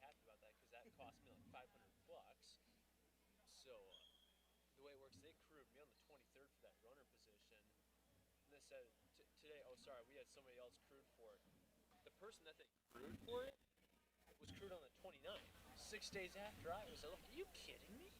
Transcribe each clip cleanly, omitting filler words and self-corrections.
happy about that because that cost me like $500. So the way it works, they crewed me on the 23rd for that runner position. And they said today, oh sorry, we had somebody else crewed for it. The person that they crewed for it was crewed on the 29th, 6 days after I was. Like, are you kidding me?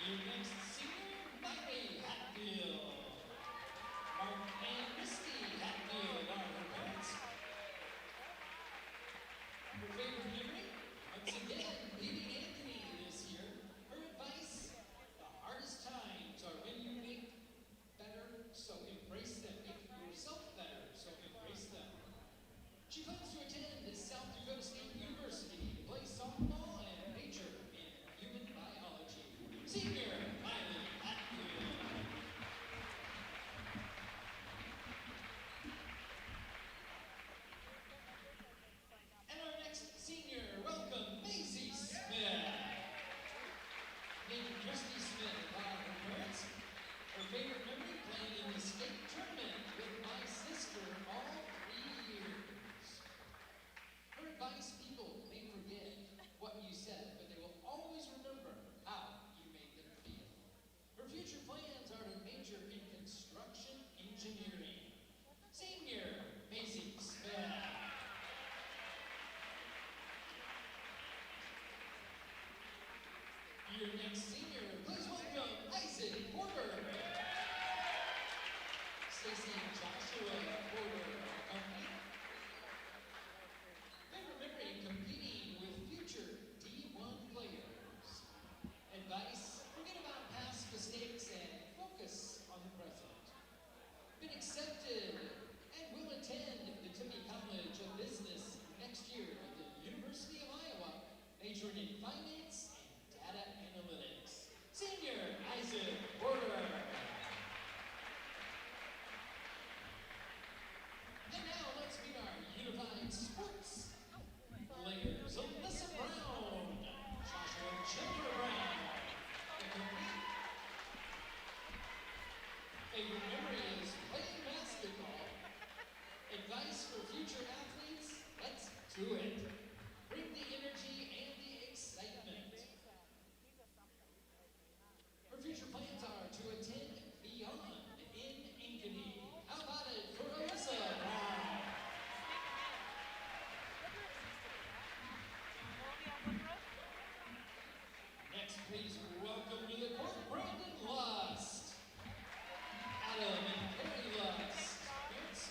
Your next senior, Miley Hatfield. Mark and Misty Hatfield are her parents. Her favorite memory? Once again, leading Ankeny this year. Her advice? The hardest times are when you make better, so embrace them. Make yourself better, so embrace them. She plans to attend South Dakota State University to play softball and major in human biology. Senior Miley Hatfield. And our next senior, welcome Maisie Smith. Named Christy Smith are her parents. Her favorite memory, playing in the state tournament with my sister all 3 years. Her advice: people may forget what you said, but they will always remember how you made them feel. Her future plans are to major in construction engineering. Senior Maisie Smith. Your next senior, please welcome Isaac Porter. Stacy and Joshua Porter company. Favorite memory, competing with future D1 players. Advice: forget about past mistakes and focus on the present. Been accepted and will attend the Tippy College of Business next year at the University of Iowa, majoring in finance and data analytics. Senior Isaac Porter. And now let's meet our unified sports players. Alyssa Brown, Joshua Chandler Brown. The complete favorite memory is playing basketball. Advice for future athletes: let's do it. Bring the energy and the excitement. Her future plans are to attend Beyond in Ankeny. How about it for Alyssa Brown? Next, please welcome to the court Brandon Lust. Adam and Perry Lust. Parents,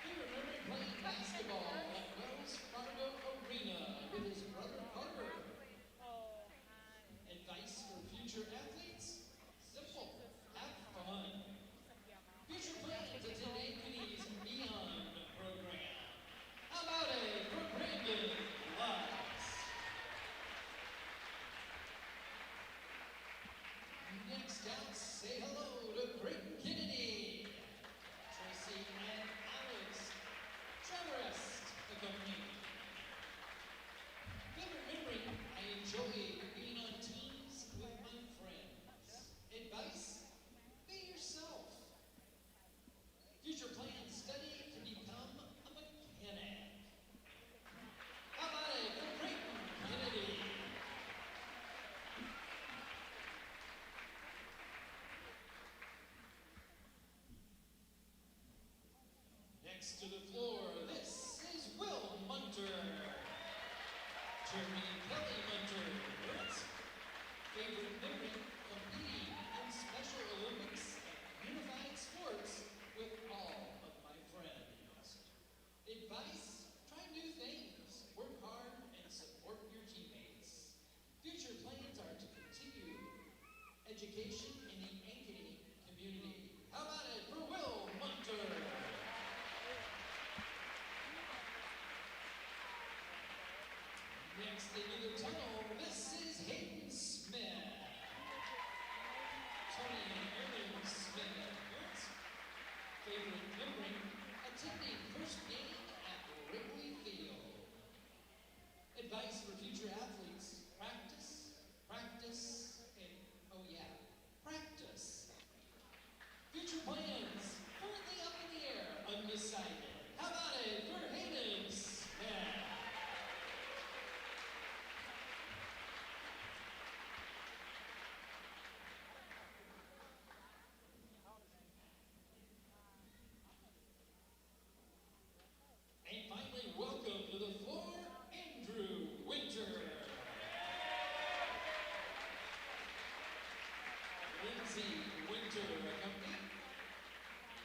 favorite memory, playing basketball at Wells Fargo Arena with his brother Carter. Advice for future athletes? Simple. Have fun. Future plans: attend Ankeny's Beyond program. How about it for Brandon Lutz? Next out, say hello to Creighton Kennedy, Tracy and Alex Trevorest, the company. Favorite memory: I enjoy being on teams with my friends. Advice: be yourself. Future plans: study to become a mechanic. How about it for Creighton Kennedy? Next to the floor, this is Will Munter. Jeremy Kelly Munter. Parents, favorite memory: competing in Special Olympics and unified sports with all of my friends. Advice: try new things, work hard, and support your teammates. Future plans are to continue education in the Ankeny community. How about it for Will Munter? Winter Company.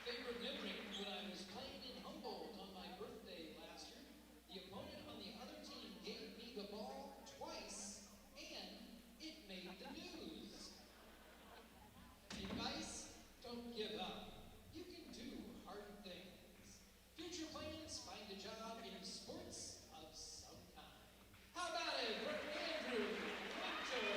Favorite memory when I was playing in Humboldt on my birthday last year. The opponent on the other team gave me the ball twice, and it made the news. Advice: don't give up. You can do hard things. Future plans: find a job in sports of some kind. How about it for Andrew Winter?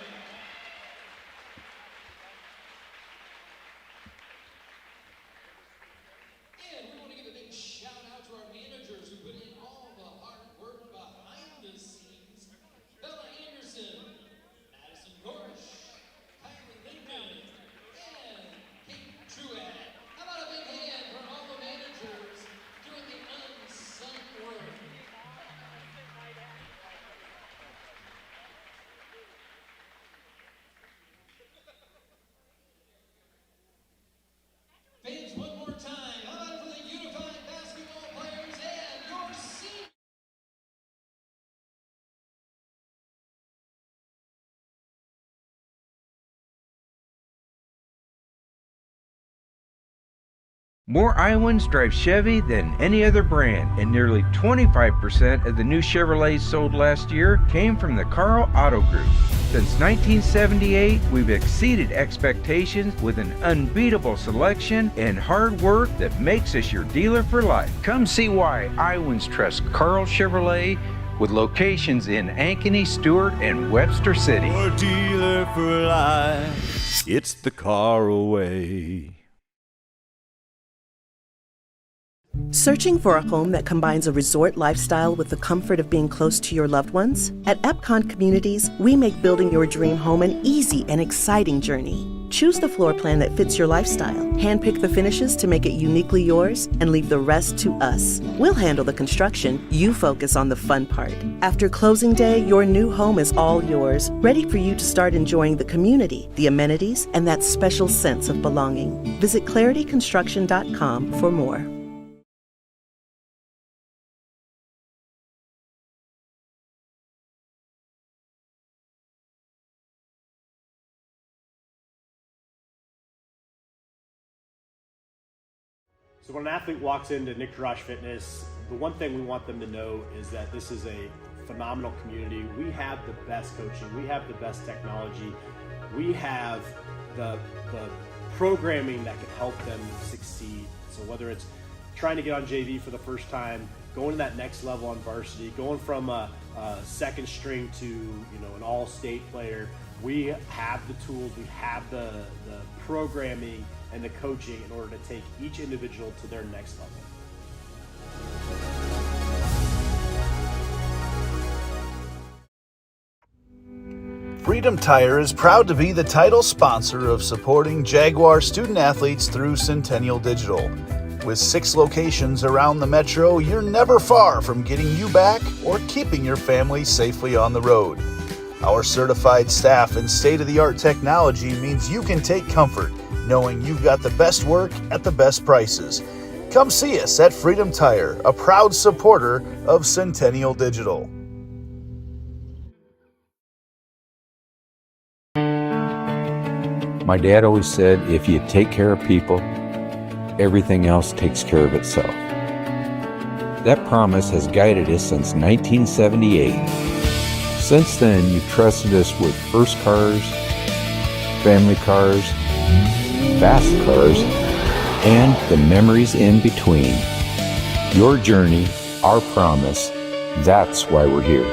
And we want to give a big shout out to our managers who put in all the hard work behind the scenes. Bella Anderson, Madison Gorsh, Kylie Lincoln, and Kate Truett. How about a big hand for all the managers doing the unsung work? Fans, one more time. How about it for the Unified Basketball Players and your senior? More Iowans drive Chevy than any other brand, and nearly 25% of the new Chevrolets sold last year came from the Carl Auto Group. Since 1978, we've exceeded expectations with an unbeatable selection and hard work that makes us your dealer for life. Come see why Iowans trust Carl Chevrolet, with locations in Ankeny, Stewart, and Webster City. Your dealer for life, it's the Carl way. Searching for a home that combines a resort lifestyle with the comfort of being close to your loved ones? At Epcon Communities, we make building your dream home an easy and exciting journey. Choose the floor plan that fits your lifestyle, handpick the finishes to make it uniquely yours, and leave the rest to us. We'll handle the construction, you focus on the fun part. After closing day, your new home is all yours, ready for you to start enjoying the community, the amenities, and that special sense of belonging. Visit clarityconstruction.com for more. So when an athlete walks into Nick Garage Fitness, the one thing we want them to know is that this is a phenomenal community. We have the best coaching, we have the best technology, we have the programming that can help them succeed. So whether it's trying to get on JV for the first time, going to that next level on varsity, going from a second string to an all-state player, we have the tools, we have the programming and the coaching in order to take each individual to their next level. Freedom Tire is proud to be the title sponsor of supporting Jaguar student athletes through Centennial Digital. With 6 locations around the metro, you're never far from getting you back or keeping your family safely on the road. Our certified staff and state-of-the-art technology means you can take comfort knowing you've got the best work at the best prices. Come see us at Freedom Tire, a proud supporter of Centennial Digital. My dad always said, if you take care of people, everything else takes care of itself. That promise has guided us since 1978. Since then, you've trusted us with first cars, family cars, fast cars, and the memories in between. Your journey, our promise, that's why we're here.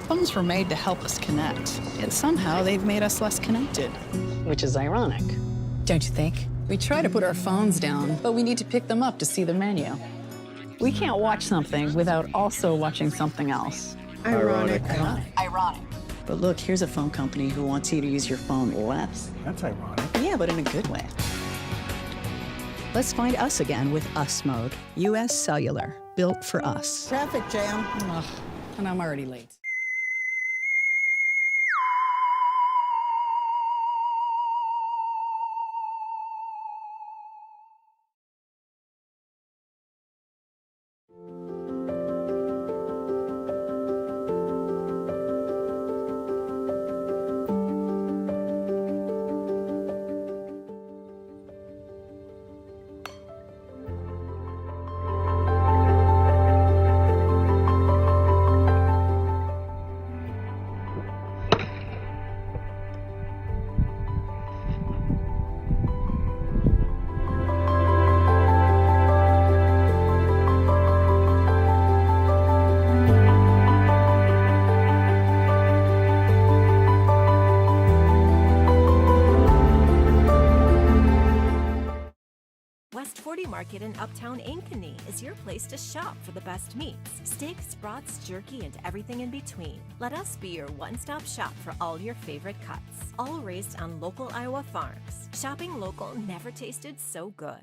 Phones were made to help us connect, yet somehow they've made us less connected. Which is ironic. Don't you think? We try to put our phones down, but we need to pick them up to see the menu. We can't watch something without also watching something else. Ironic. But look, here's a phone company who wants you to use your phone less. That's ironic. Yeah, but in a good way. Let's find us again with Us Mode. US Cellular, built for us. Traffic jam. Ugh, and I'm already late. Market in Uptown Ankeny is your place to shop for the best meats, steaks, brats, jerky, and everything in between. Let us be your one-stop shop for all your favorite cuts, all raised on local Iowa farms. Shopping local never tasted so good.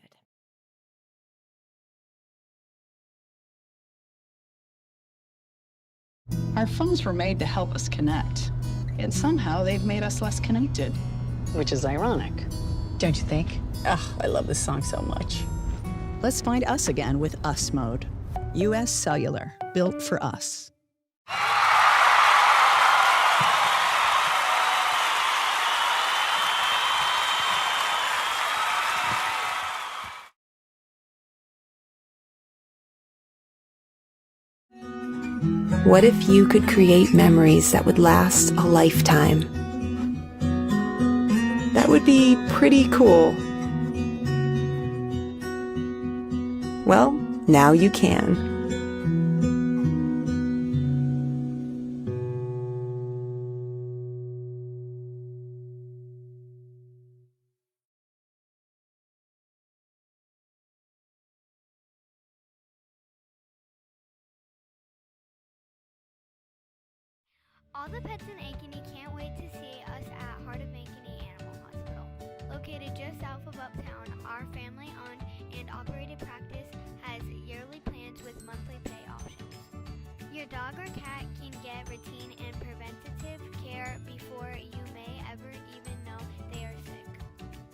Our phones were made to help us connect, and somehow they've made us less connected. Which is ironic, don't you think? Ugh, I love this song so much. Let's find us again with Us Mode. US Cellular, built for us. What if you could create memories that would last a lifetime? That would be pretty cool. Well, now you can. All the pets in Ankeny can't wait to see us at Heart of Ankeny Animal Hospital. Located just south of Uptown, our family-owned and operated practice has yearly plans with monthly pay options. Your dog or cat can get routine and preventative care before you may ever even know they are sick.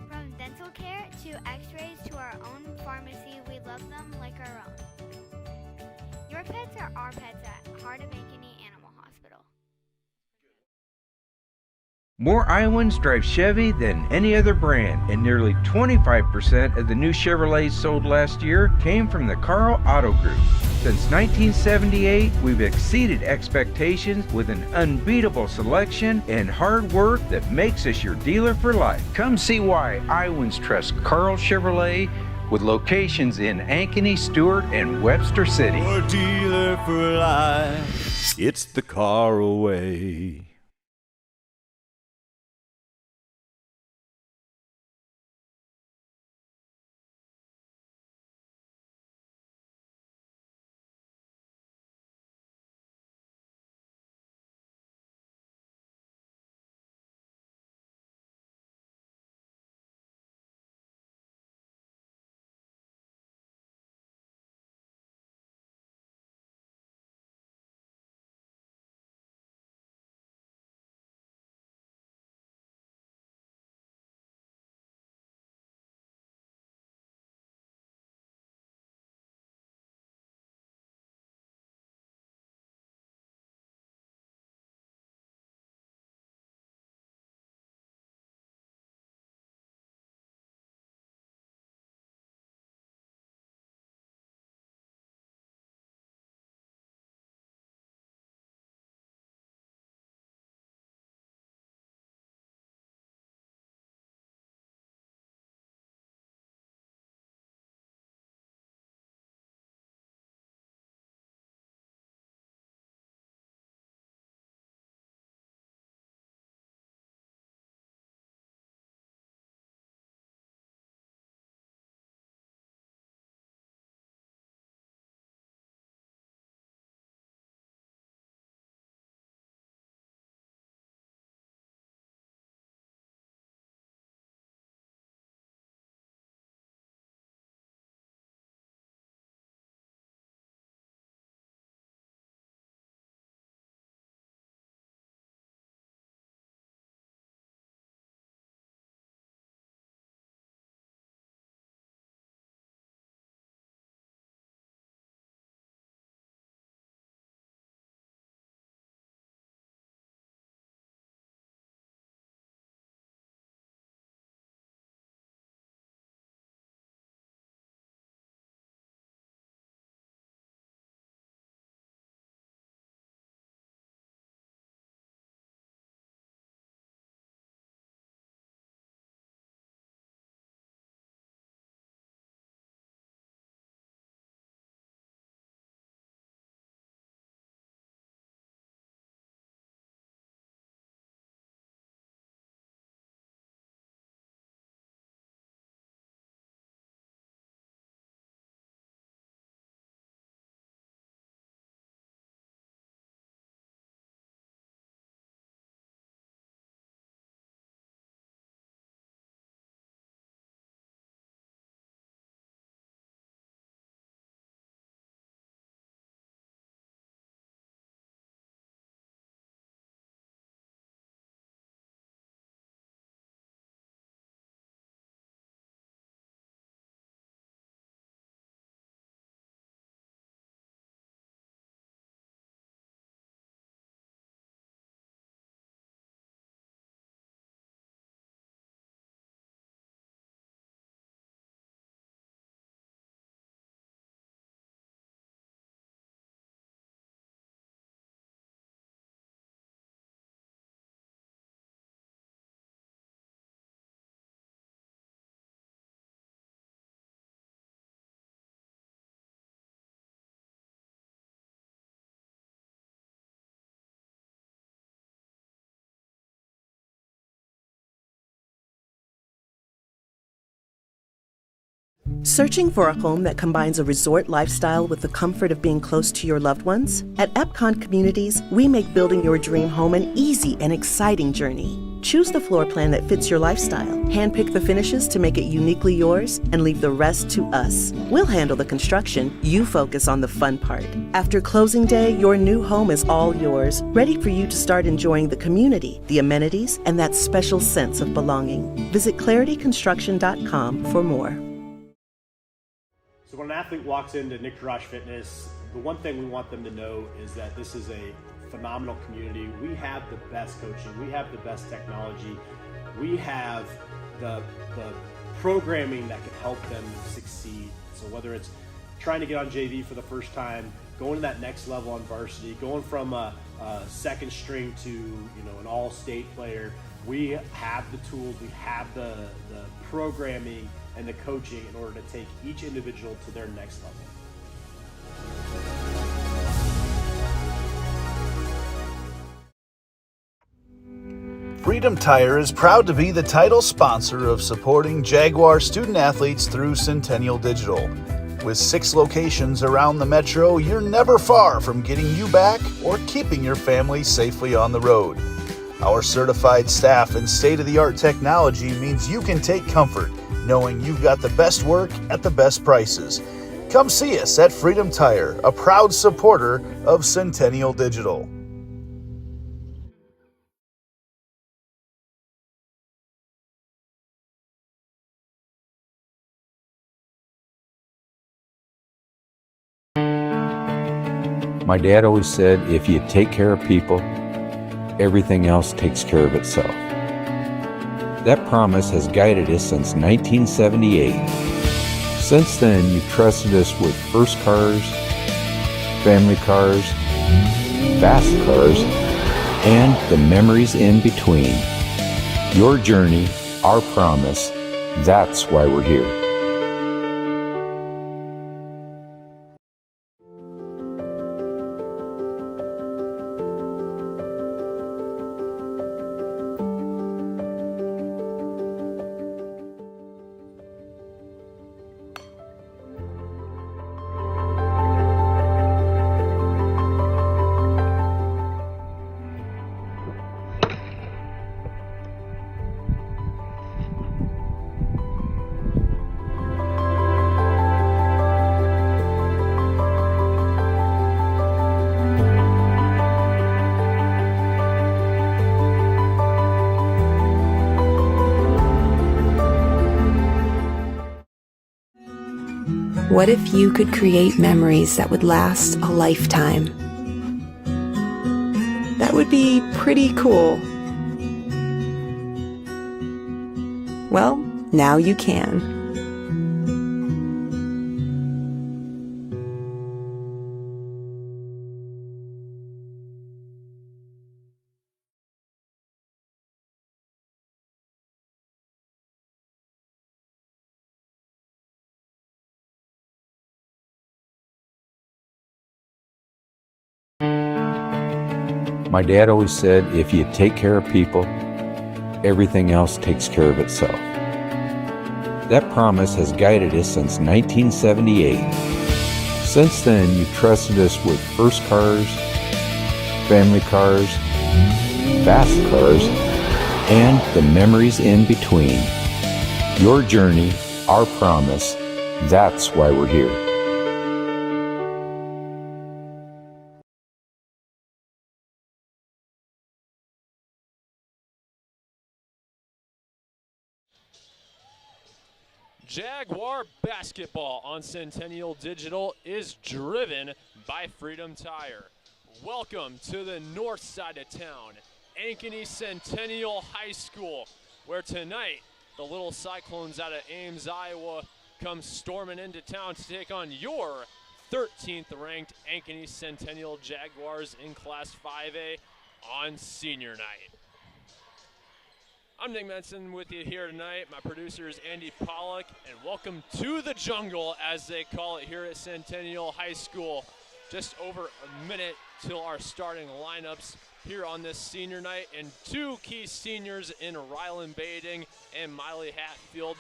From dental care to x-rays to our own pharmacy, we love them like our own. Your pets are our pets at Heart of Ankeny Animal Hospital. More Iowans drive Chevy than any other brand, and nearly 25% of the new Chevrolets sold last year came from the Carl Auto Group. Since 1978, we've exceeded expectations with an unbeatable selection and hard work that makes us your dealer for life. Come see why Iowans trust Carl Chevrolet, with locations in Ankeny, Stewart, and Webster City. Your dealer for life, it's the Carl Searching for a home that combines a resort lifestyle with the comfort of being close to your loved ones? At Epcon Communities, we make building your dream home an easy and exciting journey. Choose the floor plan that fits your lifestyle, handpick the finishes to make it uniquely yours, and leave the rest to us. We'll handle the construction, you focus on the fun part. After closing day, your new home is all yours, ready for you to start enjoying the community, the amenities, and that special sense of belonging. Visit clarityconstruction.com for more. So when an athlete walks into Nick Garage Fitness, the one thing we want them to know is that this is a phenomenal community. We have the best coaching, we have the best technology, we have the programming that can help them succeed. So whether it's trying to get on JV for the first time, going to that next level on varsity, going from a second string to an all-state player, we have the tools, we have the programming and the coaching in order to take each individual to their next level. Freedom Tire is proud to be the title sponsor of supporting Jaguar student athletes through Centennial Digital. With 6 locations around the metro, you're never far from getting you back or keeping your family safely on the road. Our certified staff and state-of-the-art technology means you can take comfort knowing you've got the best work at the best prices. Come see us at Freedom Tire, a proud supporter of Centennial Digital. My dad always said, if you take care of people, everything else takes care of itself. That promise has guided us since 1978. Since then, you've trusted us with first cars, family cars, fast cars, and the memories in between. Your journey, our promise, that's why we're here. What if you could create memories that would last a lifetime? That would be pretty cool. Well, now you can. My dad always said, if you take care of people, everything else takes care of itself. That promise has guided us since 1978. Since then, you've trusted us with first cars, family cars, fast cars, and the memories in between. Your journey, our promise, that's why we're here. Jaguar basketball on Centennial Digital is driven by Freedom Tire. Welcome to the north side of town, Ankeny Centennial High School, where tonight the little Cyclones out of Ames, Iowa come storming into town to take on your 13th ranked Ankeny Centennial Jaguars in Class 5A on senior night. I'm Nick Menson with you here tonight. My producer is Andy Pollock, and welcome to the jungle, as they call it here at Centennial High School. Just over a minute till our starting lineups here on this senior night, and 2 key seniors in Rylan Bading and Miley Hatfield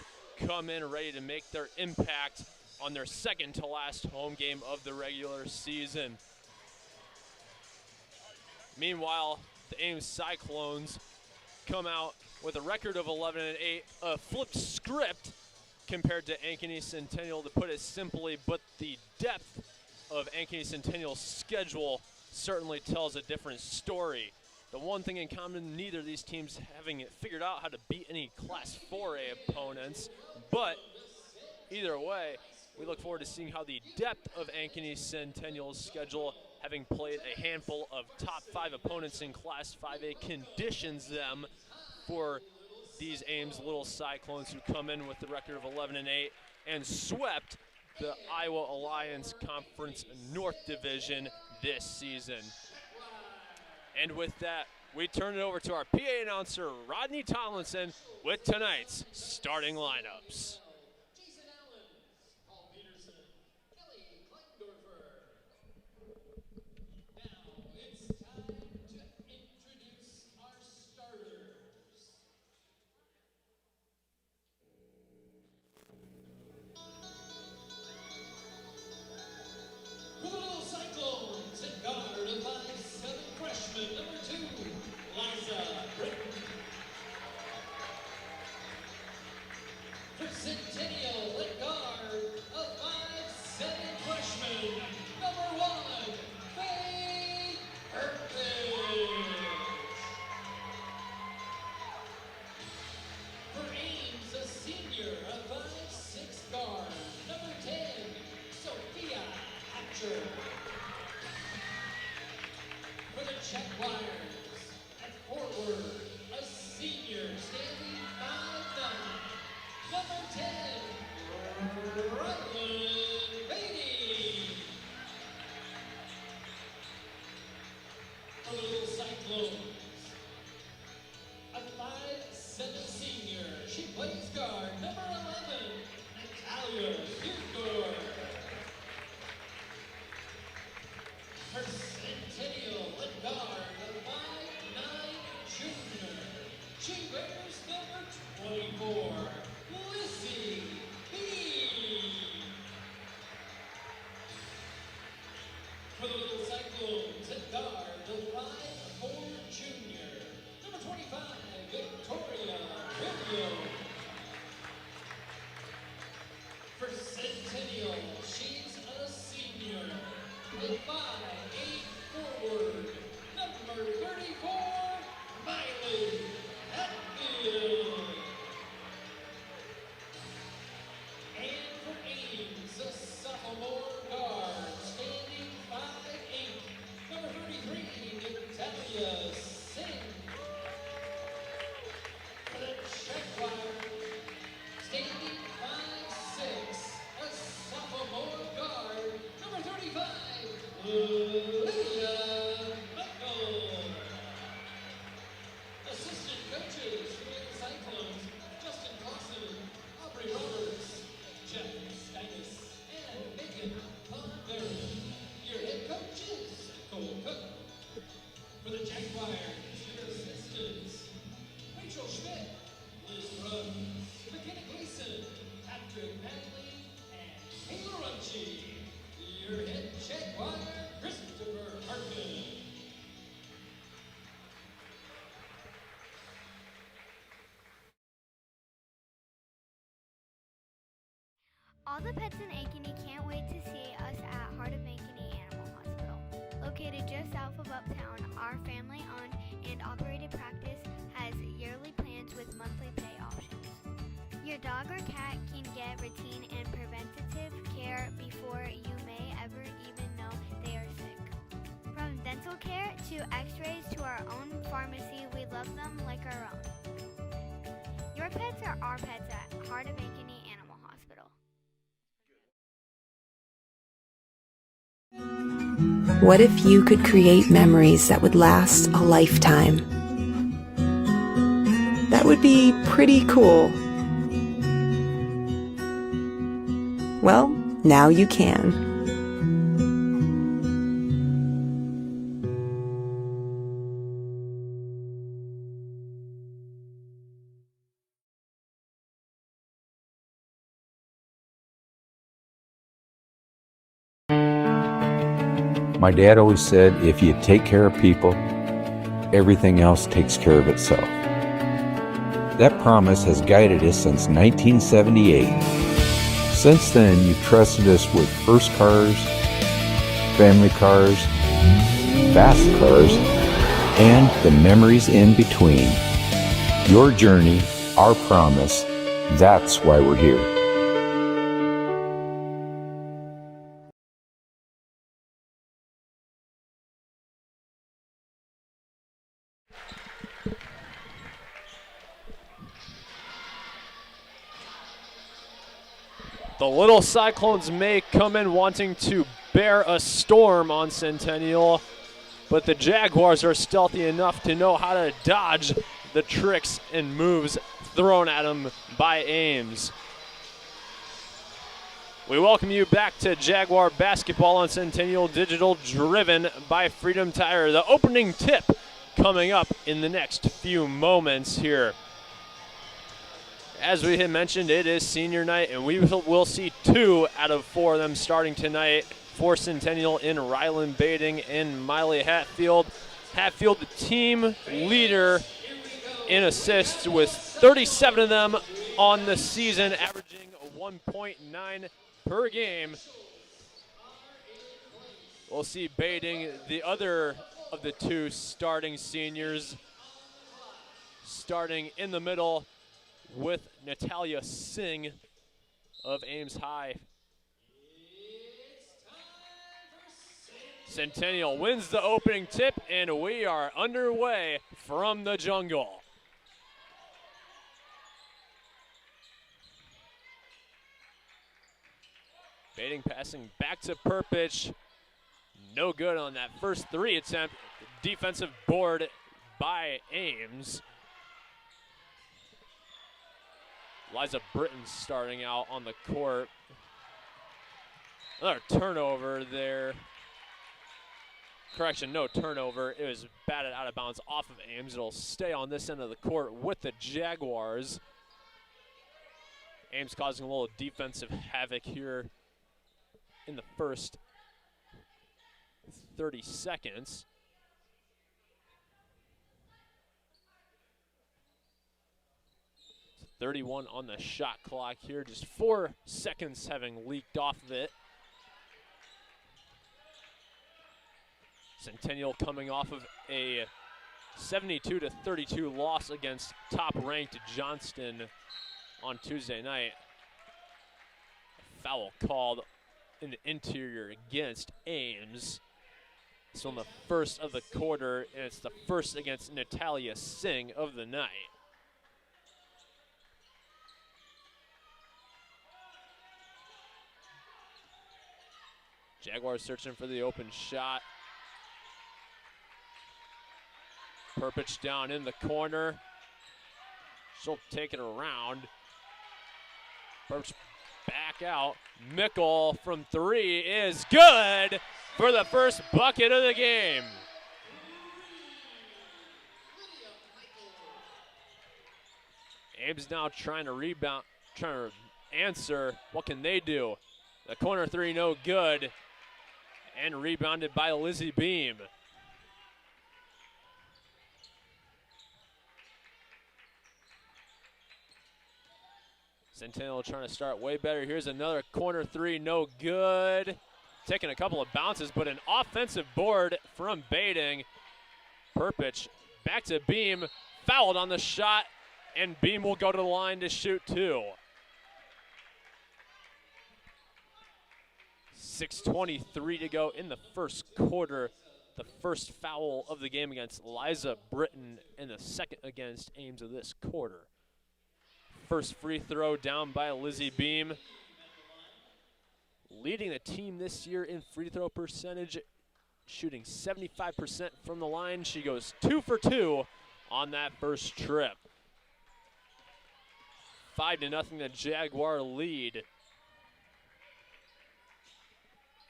come in ready to make their impact on their second to last home game of the regular season. Meanwhile, the Ames Cyclones come out with a record of 11-8, a flipped script compared to Ankeny Centennial, to put it simply, but the depth of Ankeny Centennial's schedule certainly tells a different story. The one thing in common, neither of these teams having figured out how to beat any Class 4A opponents, but either way, we look forward to seeing how the depth of Ankeny Centennial's schedule, having played a handful of top 5 opponents in Class 5A, conditions them for these Ames Little Cyclones, who come in with the record of 11-8 and swept the Iowa Alliance Conference North Division this season. And with that, we turn it over to our PA announcer, Rodney Tomlinson, with tonight's starting lineups. Centennial at guard, a 5'7" freshman, number 1, Faye Herpage. For Ames, a senior, a 5'6" guard, number 10, Sophia Hatcher. For the Checkwires, at forward, a senior, standing 5'9", number 10, Ryland Beatty. For the Little Cyclones, a 5'7" senior, she plays guard, number 11, Natalia Hugor. For Centennial at guard, a 5'9" junior, she wears number 24. Lizzie B. For the Little Cyclones at guard, the 5'4" junior, number 25, Victoria Rubio. For Centennial, she's a senior, a 5'8" forward, number 34, Miley Hatfield. And for Ames, a sophomore guard, standing 5'8", number 33, Natalia Singh. For the Checkwire, standing 5'6", a sophomore guard, number 35, Lydia Michael. Assistant coaches for the Cyclones, Justin Clausen, Aubrey Roberts, Jeff Steinis, and Megan Pondberry. Your head coaches, Cole Cook. For the Checkwires, your assistants, Rachel Schmidt, Liz Bruns, McKenna Gleason, Patrick Manley, and Taylor Runchie. Your head Checkwire, Christopher Harkin. All the pets in Ankeny can't wait to see us at Heart of Ankeny Animal Hospital. Located just south of Uptown, our family-owned and operated practice has yearly plans with monthly pay options. Your dog or cat can get routine and preventative care before you may ever even know they are sick. From dental care to x-rays to our own pharmacy, we love them like our own. Your pets are our pets at Heart of Ankeny Animal Hospital. What if you could create memories that would last a lifetime? That would be pretty cool. Well, now you can. My dad always said, if you take care of people, everything else takes care of itself. That promise has guided us since 1978. Since then, you've trusted us with first cars, family cars, fast cars, and the memories in between. Your journey, our promise, that's why we're here. The Little Cyclones may come in wanting to bear a storm on Centennial, but the Jaguars are stealthy enough to know how to dodge the tricks and moves thrown at them by Ames. We welcome you back to Jaguar basketball on Centennial Digital, driven by Freedom Tire. The opening tip coming up in the next few moments here. As we had mentioned, it is senior night, and we will see 2 out of 4 of them starting tonight for Centennial in Ryland Bading and Miley Hatfield. Hatfield, the team leader in assists with 37 of them on the season, averaging 1.9 per game. We'll see Bading, the other of the 2 starting seniors, starting in the middle with Natalia Singh of Ames High. Centennial wins the opening tip, and we are underway from the jungle. Bading passing back to Perpich. No good on that first 3 attempt. Defensive board by Ames. Liza Britton starting out on the court. Another turnover there. Correction, no turnover. It was batted out of bounds off of Ames. It'll stay on this end of the court with the Jaguars. Ames causing a little defensive havoc here in the first 30 seconds. So 31 on the shot clock here, just 4 seconds having leaked off of it. Centennial coming off of a 72-32 loss against top-ranked Johnston on Tuesday night. A foul called in the interior against Ames. It's on the first of the quarter, and it's the first against Natalia Singh of the night. Jaguars searching for the open shot. Perpich down in the corner. She'll take it around. Perpich back out. Mickle from 3 is good for the first bucket of the game. Ames now trying to rebound, trying to answer. What can they do? The corner 3 no good, and rebounded by Lizzie Beam. Centennial trying to start way better. Here's another corner 3, no good. Taking a couple of bounces, but an offensive board from Bading. Perpich back to Beam, fouled on the shot, and Beam will go to the line to shoot 2. 6:23 to go in the first quarter. The first foul of the game against Liza Britton, and the second against Ames of this quarter. First free throw down by Lizzie Beam. Leading the team this year in free throw percentage, shooting 75% from the line. She goes 2 for 2 on that first trip. 5-0 the Jaguar lead.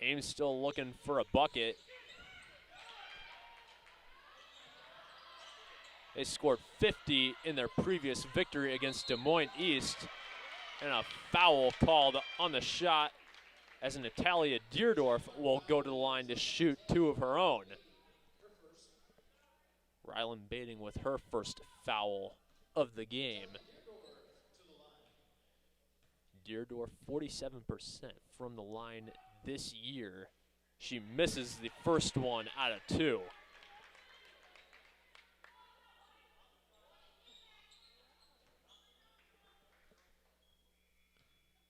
Ames still looking for a bucket. They scored 50 in their previous victory against Des Moines East, and a foul called on the shot as Natalia Deerdorf will go to the line to shoot 2 of her own. Rylan Bading with her first foul of the game. Deerdorf 47% from the line this year. She misses the first one out of 2.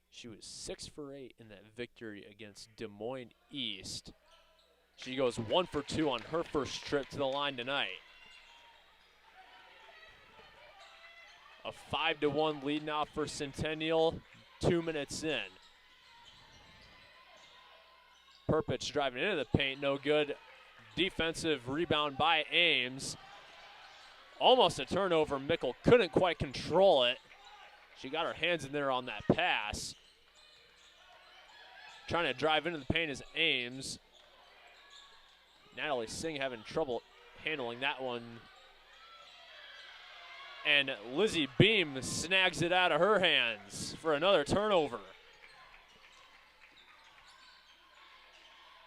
She was 6 for 8 in that victory against Des Moines East. She goes 1 for 2 on her first trip to the line tonight. A 5-1 lead now for Centennial, 2 minutes in. Perpich driving into the paint, no good. Defensive rebound by Ames. Almost a turnover, Mickle couldn't quite control it. She got her hands in there on that pass. Trying to drive into the paint is Ames. Natalie Singh having trouble handling that one. And Lizzie Beam snags it out of her hands for another turnover.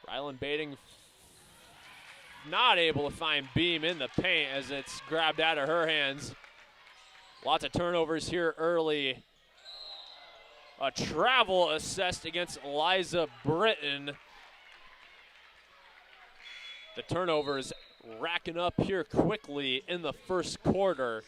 Rylan Bading not able to find Beam in the paint as it's grabbed out of her hands. Lots of turnovers here early. A travel assessed against Liza Britton. The turnovers racking up here quickly in the first quarter.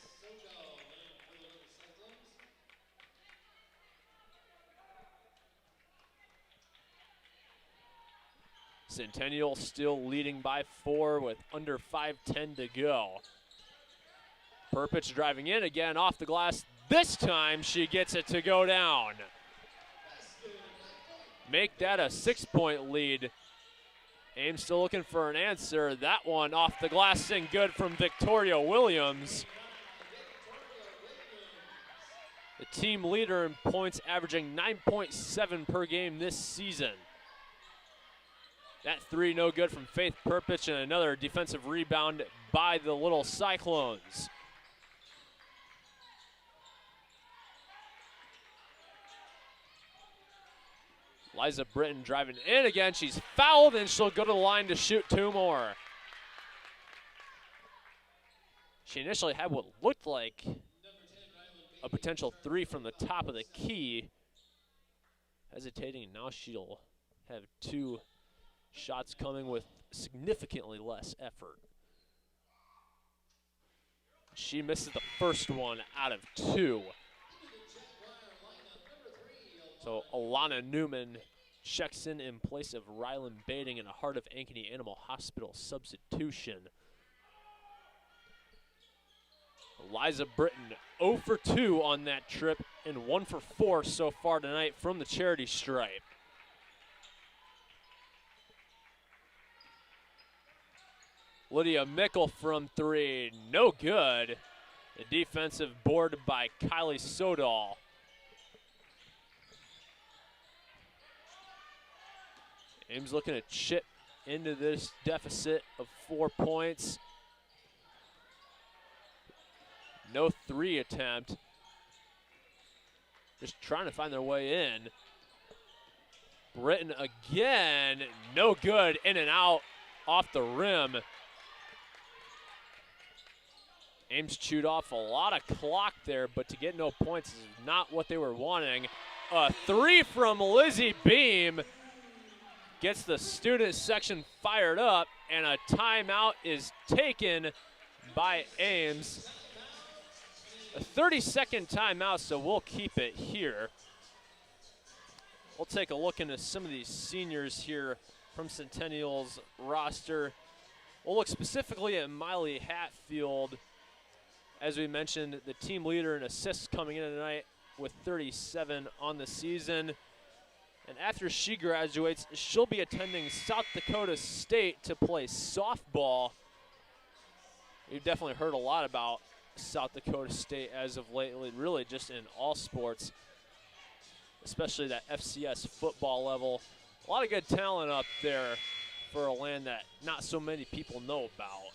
Centennial still leading by 4 with under 5:10 to go. Perpich driving in again off the glass. This time she gets it to go down. Make that a 6-point lead. Ames still looking for an answer. That one off the glass and good from Victoria Williams. The team leader in points, averaging 9.7 per game this season. That 3 no good from Faith Perpich, and another defensive rebound by the Little Cyclones. Liza Britton driving in again. She's fouled, and she'll go to the line to shoot 2 more. She initially had what looked like a potential 3 from the top of the key. Hesitating, and now she'll have 2 shots coming with significantly less effort. She misses the first one out of 2. So Alana Newman checks in place of Rylan Bading in a Heart of Ankeny Animal Hospital substitution. Liza Britton 0 for 2 on that trip and 1 for 4 so far tonight from the charity stripe. Lydia Mickle from 3, no good. The defensive board by Kylie Sodal. Ames looking to chip into this deficit of 4 points. No 3 attempt. Just trying to find their way in. Britton again, no good, in and out, off the rim. Ames chewed off a lot of clock there, but to get no points is not what they were wanting. A 3 from Lizzie Beam gets the student section fired up, and a timeout is taken by Ames. A 30-second timeout, so we'll keep it here. We'll take a look into some of these seniors here from Centennial's roster. We'll look specifically at Miley Hatfield. As we mentioned, the team leader in assists coming in tonight with 37 on the season. And after she graduates, she'll be attending South Dakota State to play softball. We've definitely heard a lot about South Dakota State as of lately, really just in all sports, especially that FCS football level. A lot of good talent up there for a land that not so many people know about.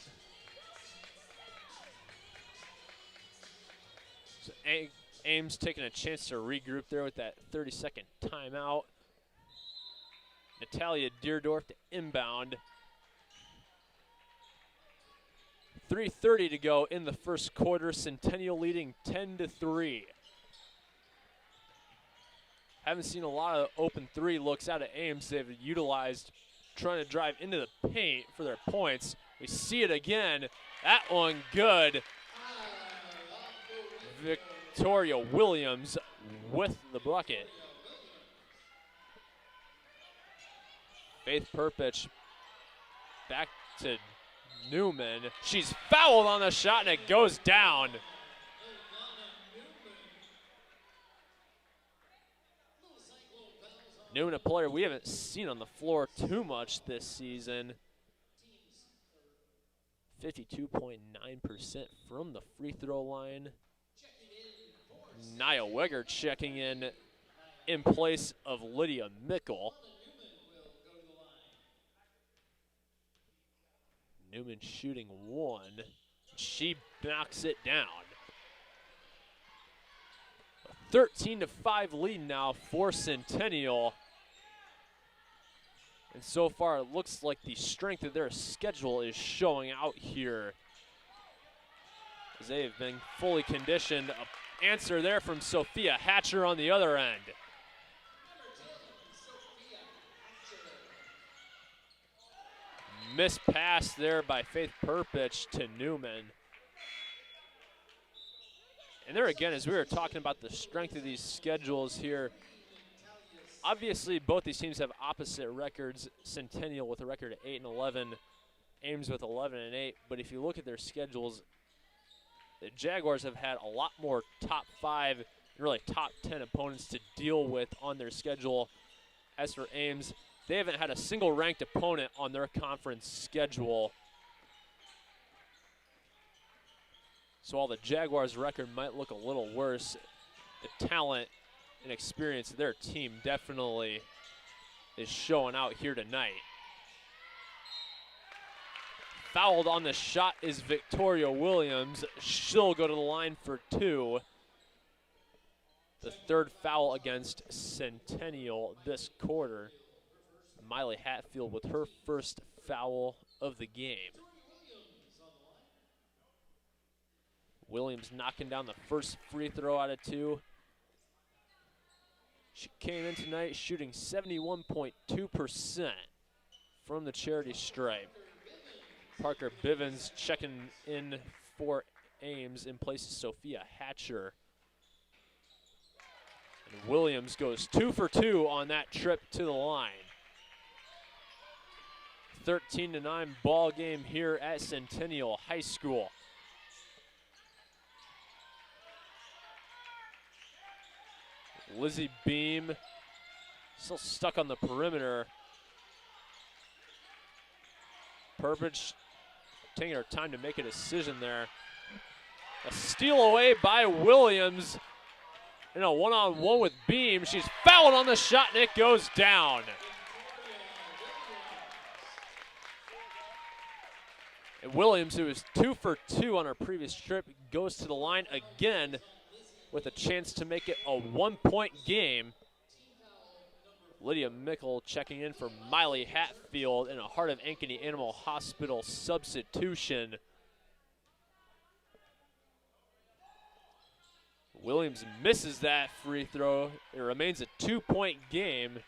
So Ames taking a chance to regroup there with that 30-second timeout. Natalia Deerdorf to inbound. 3:30 to go in the first quarter. Centennial leading 10-3. Haven't seen a lot of open three looks out of Ames. They've utilized trying to drive into the paint for their points. We see it again. That one good. Victoria Williams with the bucket. Faith Perpich back to Newman. She's fouled on the shot and it goes down. Newman, a player we haven't seen on the floor too much this season. 52.9% from the free throw line. Nia Weger checking in place of Lydia Mickle. Newman shooting one. She knocks it down. A 13-5 lead now for Centennial. And so far it looks like the strength of their schedule is showing out here, as they have been fully conditioned. An answer there from Sophia Hatcher on the other end. Missed pass there by Faith Perpich to Newman. And there again, as we were talking about the strength of these schedules here, obviously both these teams have opposite records. Centennial with a record of 8-11, Ames with 11-8. But if you look at their schedules, the Jaguars have had a lot more top 5 and really top 10 opponents to deal with on their schedule. As for Ames, they haven't had a single ranked opponent on their conference schedule. So while the Jaguars' record might look a little worse, the talent and experience of their team definitely is showing out here tonight. Fouled on the shot is Victoria Williams. She'll go to the line for 2. The third foul against Centennial this quarter. Miley Hatfield with her first foul of the game. Williams knocking down the first free throw out of 2. She came in tonight shooting 71.2% from the charity stripe. Parker Bivens checking in for Ames in place of Sophia Hatcher. And Williams goes 2 for 2 on that trip to the line. 13-9 ball game here at Centennial High School. Lizzie Beam still stuck on the perimeter. Perpich taking her time to make a decision there. A steal away by Williams in a one-on-one with Beam. She's fouled on the shot and it goes down. And Williams, who was 2 for 2 on her previous trip, goes to the line again with a chance to make it a 1-point game. Lydia Mickle checking in for Miley Hatfield in a Heart of Ankeny Animal Hospital substitution. Williams misses that free throw. It remains a 2-point game.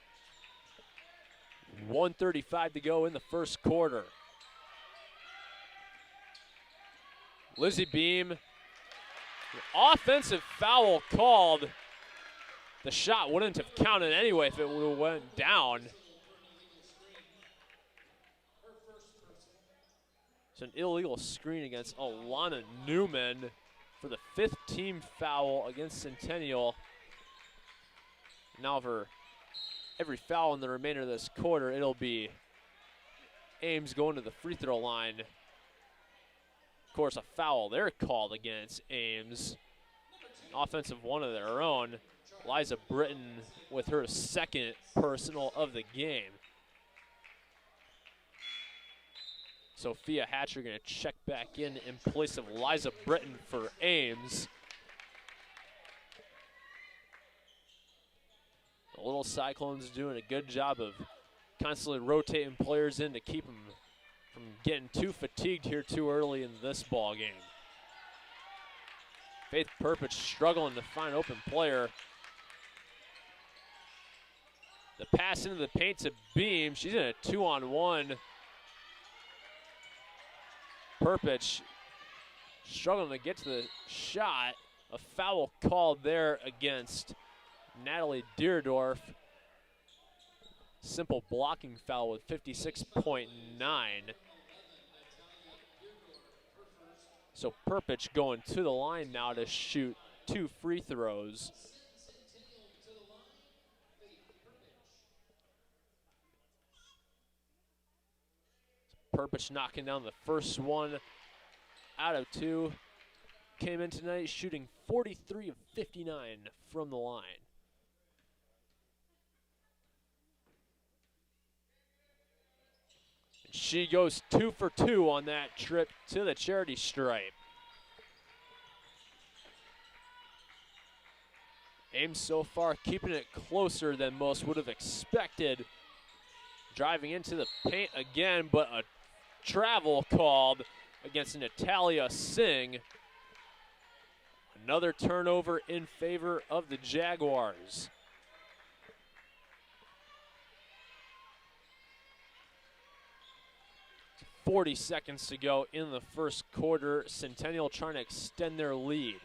1:35 to go in the first quarter. Lizzie Beam, offensive foul called. The shot wouldn't have counted anyway if it would have went down. It's an illegal screen against Alana Newman for the 5th team foul against Centennial. Now for every foul in the remainder of this quarter, it'll be Ames going to the free throw line. Of course, a foul they're called against Ames. Offensive one of their own. Liza Britton with her 2nd personal of the game. Sophia Hatcher going to check back in place of Liza Britton for Ames. The Little Cyclones doing a good job of constantly rotating players in to keep them from getting too fatigued here too early in this ball game. Faith Perpich struggling to find open player. The pass into the paint to Beam. She's in a 2-on-1. Perpich struggling to get to the shot. A foul called there against Natalie Deerdorf. Simple blocking foul with 56.9. So Perpich going to the line now to shoot 2 free throws. Perpich knocking down the first one out of 2. Came in tonight shooting 43 of 59 from the line. She goes 2 for 2 on that trip to the charity stripe. Ames so far keeping it closer than most would have expected. Driving into the paint again, but a travel called against Natalia Singh. Another turnover in favor of the Jaguars. 40 seconds to go in the first quarter. Centennial trying to extend their lead.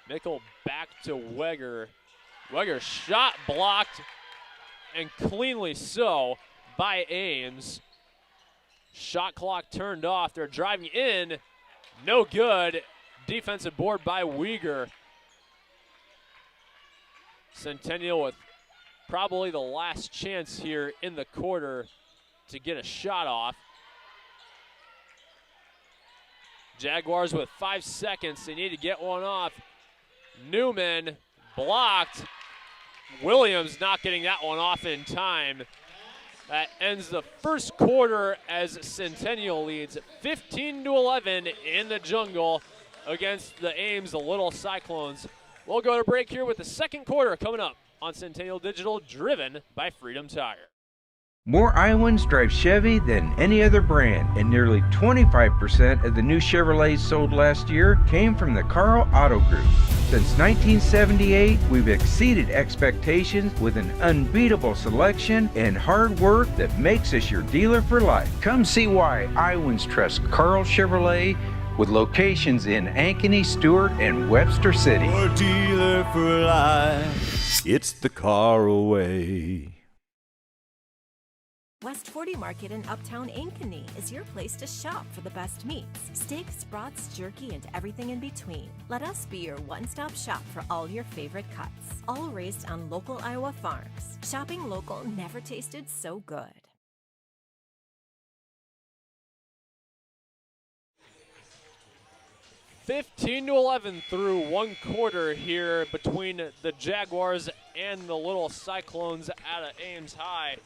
Mickle back to Weger. Weger shot blocked, and cleanly so by Ames. Shot clock turned off. They're driving in. No good. Defensive board by Weger. Centennial with probably the last chance here in the quarter to get a shot off. Jaguars with 5 seconds. They need to get one off. Newman blocked. Williams not getting that one off in time. That ends the first quarter as Centennial leads 15-11 in the jungle against the Ames, the Little Cyclones. We'll go to break here with the second quarter coming up on Centennial Digital, driven by Freedom Tire. More Iowans drive Chevy than any other brand, and nearly 25% of the new Chevrolets sold last year came from the Carl Auto Group. Since 1978, we've exceeded expectations with an unbeatable selection and hard work that makes us your dealer for life. Come see why Iowans trust Carl Chevrolet, with locations in Ankeny, Stewart, and Webster City. Your dealer for life, it's the Carlway. West 40 Market in Uptown Ankeny is your place to shop for the best meats, steaks, brats, jerky, and everything in between. Let us be your one-stop shop for all your favorite cuts, all raised on local Iowa farms. Shopping local never tasted so good. (15-11) through one quarter here between the Jaguars and the Little Cyclones out of Ames High.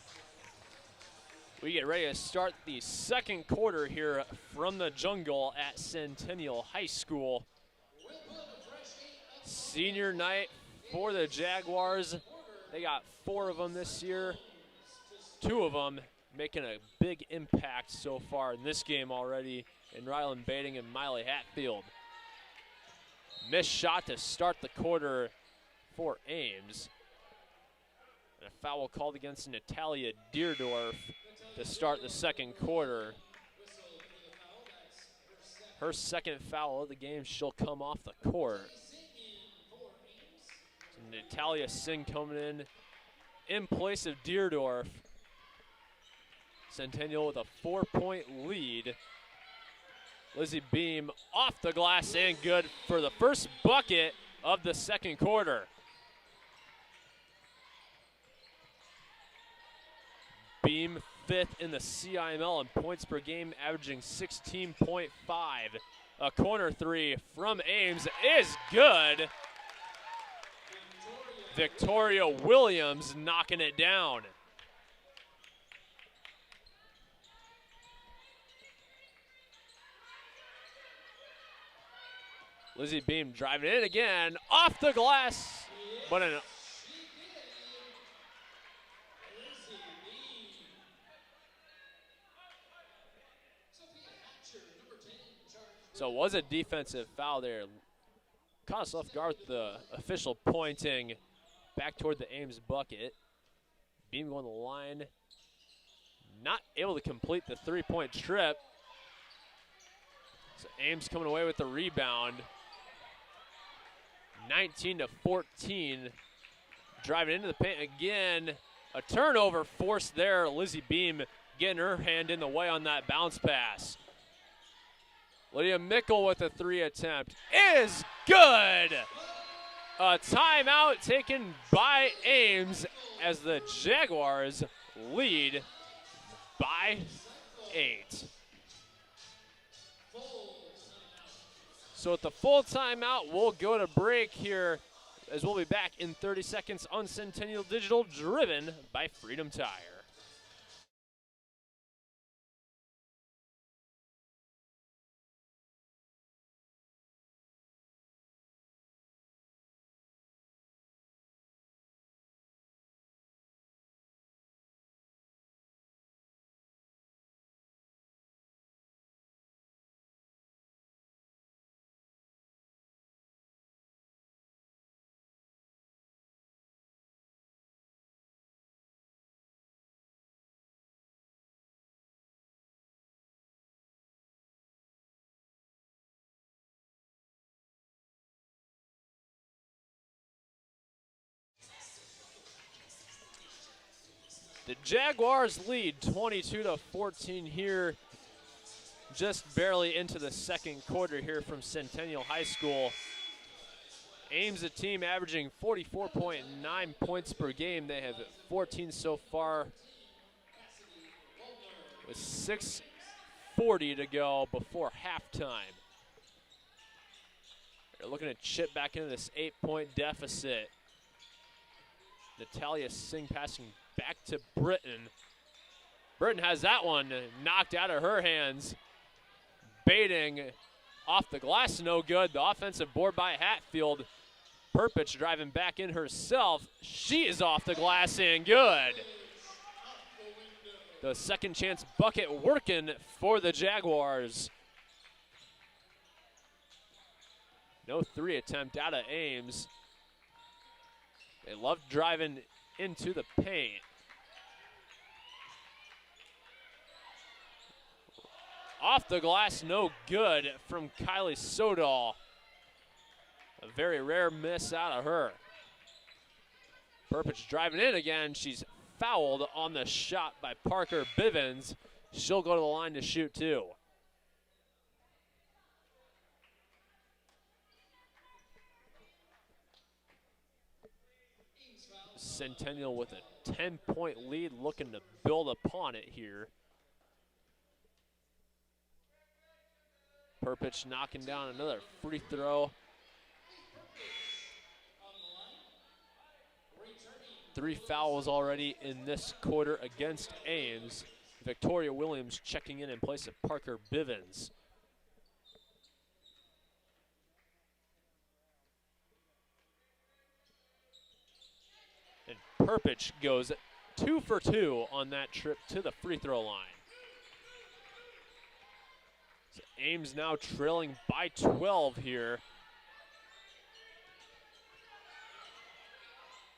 We get ready to start the second quarter here from the jungle at Centennial High School. Senior night for the Jaguars. They got 4 of them this year. 2 of them making a big impact so far in this game already in Ryland Bating and Miley Hatfield. Missed shot to start the quarter for Ames. And a foul called against Natalia Deerdorf to start the second quarter. Her second foul of the game, she'll come off the court. So Natalia Singh coming in place of Deerdorf. Centennial with a 4-point lead. Lizzie Beam off the glass and good for the first bucket of the second quarter. Beam 5th in the CIML in points per game, averaging 16.5. A corner 3 from Ames is good. Victoria Williams knocking it down. Lizzie Beam driving in again, off the glass, but So it was a defensive foul there. Caught us off guard with the official pointing back toward the Ames bucket. Beam going to the line. Not able to complete the three-point trip. So Ames coming away with the rebound. 19-14. Driving into the paint again. A turnover forced there. Lizzie Beam getting her hand in the way on that bounce pass. Lydia Mickle with a three attempt is good. A timeout taken by Ames as the Jaguars lead by 8. So at the full timeout, we'll go to break here as we'll be back in 30 seconds on Centennial Digital, driven by Freedom Tire. The Jaguars lead 22-14 here, just barely into the second quarter here from Centennial High School. Ames, a team averaging 44.9 points per game. They have 14 so far with 6:40 to go before halftime. They're looking to chip back into this 8-point deficit. Natalia Singh passing back to Britton. Britton has that one knocked out of her hands. Baiting off the glass, no good. The offensive board by Hatfield. Perpich driving back in herself. She is off the glass and good. The second chance bucket working for the Jaguars. No three attempt out of Ames. They love driving into the paint. Off the glass, no good from Kylie Sodal. A very rare miss out of her. Perpich driving in again. She's fouled on the shot by Parker Bivens. She'll go to the line to shoot two. Centennial with a 10-point lead, looking to build upon it here. Perpich knocking down another free throw. 3 fouls already in this quarter against Ames. Victoria Williams checking in place of Parker Bivens. And Perpich goes 2 for 2 on that trip to the free throw line. So Ames now trailing by 12 here.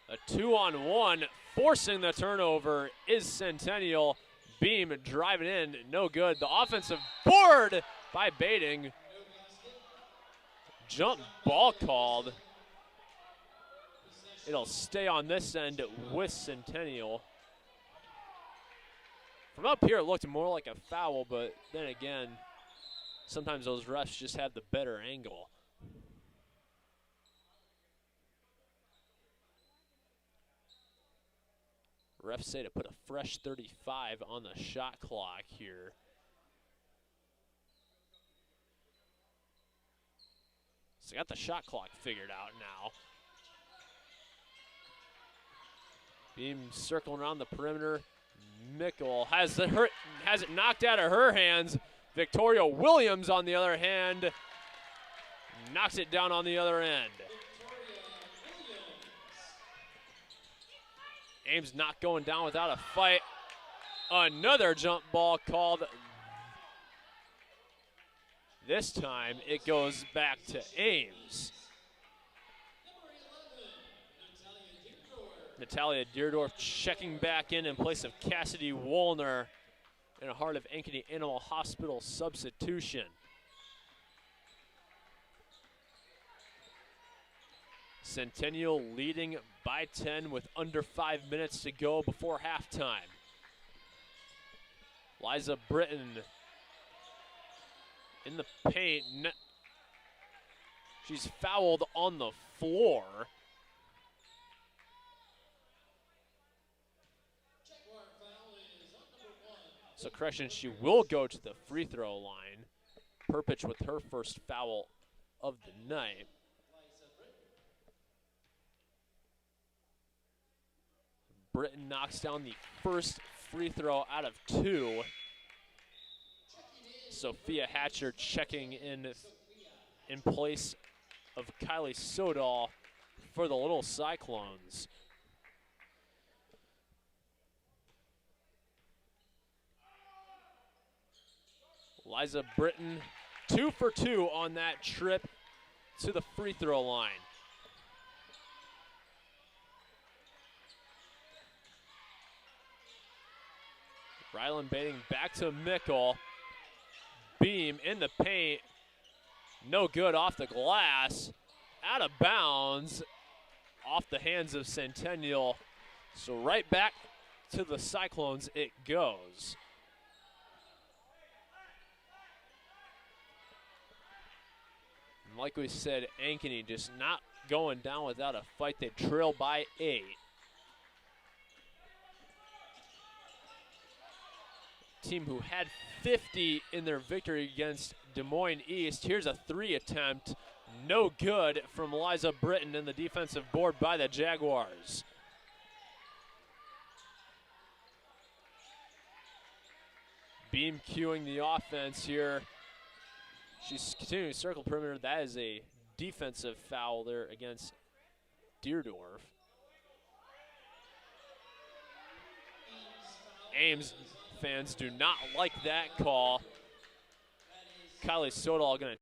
A 2-on-1, forcing the turnover is Centennial. Beam driving in, no good. The offensive board by Baiting. Jump ball called. It'll stay on this end with Centennial. From up here, it looked more like a foul, but then again, sometimes those refs just have the better angle. Refs say to put a fresh 35 on the shot clock here. So got the shot clock figured out now. Beam circling around the perimeter. Mickle has it knocked out of her hands. Victoria Williams, on the other hand, knocks it down on the other end. Ames not going down without a fight. Another jump ball called. This time it goes back to Ames. Natalia Deerdorf checking back in place of Cassidy Woolner in a Heart of Ankeny Animal Hospital substitution. Centennial leading by 10 with under 5 minutes to go before halftime. Liza Britton in the paint. She's fouled on the floor. So correction, she will go to the free throw line. Perpich with her first foul of the night. Britton knocks down the first free throw out of 2. Sophia Hatcher checking in place of Kylie Sodal for the Little Cyclones. Liza Britton 2 for 2 on that trip to the free throw line. Rylan Bating back to Mickle. Beam in the paint. No good off the glass. Out of bounds. Off the hands of Centennial. So right back to the Cyclones it goes. And like we said, Ankeny just not going down without a fight. They trail by 8. Team who had 50 in their victory against Des Moines East. Here's a 3 attempt. No good from Liza Britton in the defensive board by the Jaguars. Beam cueing the offense here. She's continuing to circle perimeter. That is a defensive foul there against Deerdorf. Ames fans do not like that call. Kylie Sodal going to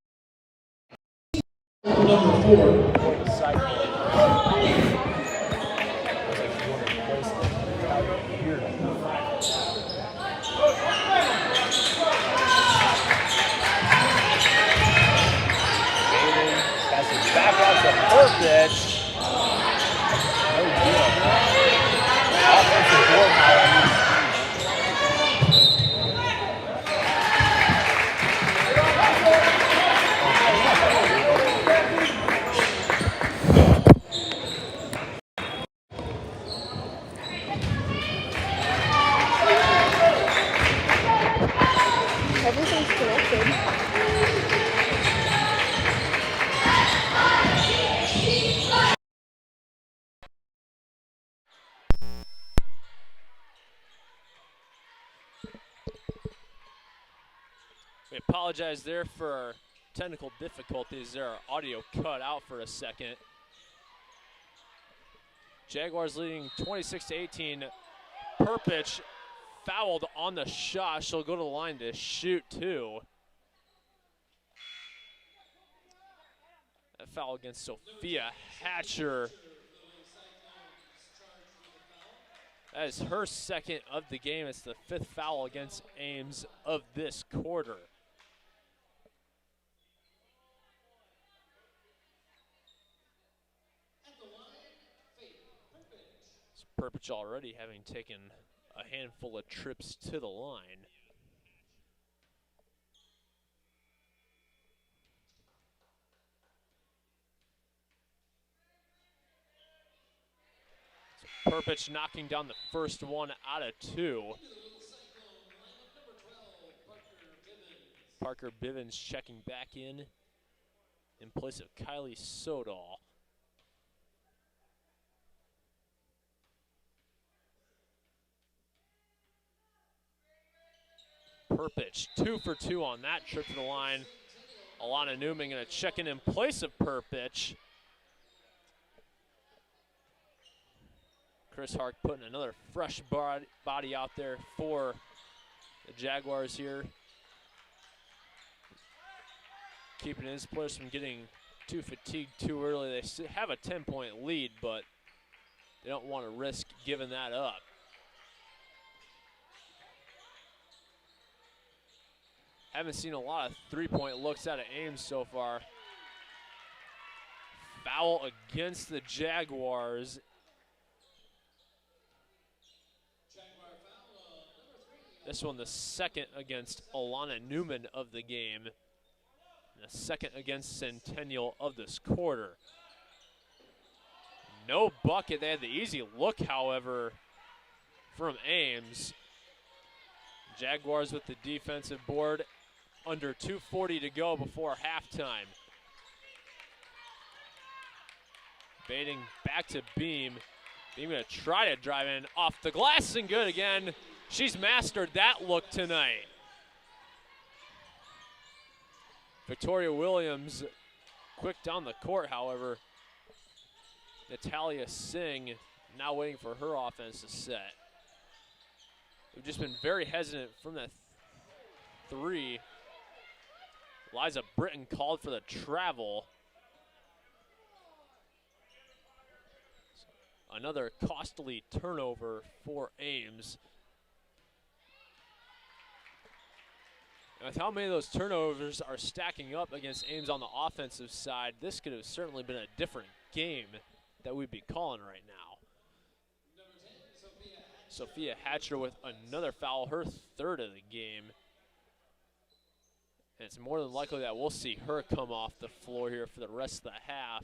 back out to Perpich. No deal. Offensive board now. Everything's connected. We apologize there for technical difficulties. Their audio cut out for a second. Jaguars leading 26-18. Perpich fouled on the shot. She'll go to the line to shoot 2. That foul against Sophia Hatcher. That is her second of the game. It's the 5th foul against Ames of this quarter. Perpich already having taken a handful of trips to the line. So Perpich knocking down the first one out of 2. Parker Bivens checking back in place of Kylie Sodal. Perpich 2 for 2 on that trip to the line. Alana Newman going to check in place of Perpich. Chris Hark putting another fresh body out there for the Jaguars here. keeping his players from getting too fatigued too early. They have a 10-point lead, but they don't want to risk giving that up. Haven't seen a lot of three-point looks out of Ames so far. Foul against the Jaguars. This one the second against Alana Newman of the game. And the second against Centennial of this quarter. No bucket. They had the easy look, however, from Ames. Jaguars with the defensive board. Under 2:40 to go before halftime. Baiting back to Beam. Beam gonna try to drive in off the glass and good again. She's mastered that look tonight. Victoria Williams quick down the court, however. Natalia Singh now waiting for her offense to set. We've just been very hesitant from that three. Liza Britton called for the travel. Another costly turnover for Ames. And with how many of those turnovers are stacking up against Ames on the offensive side, this could have certainly been a different game that we'd be calling right now. Sophia Hatcher with another foul, her third of the game. And it's more than likely that we'll see her come off the floor here for the rest of the half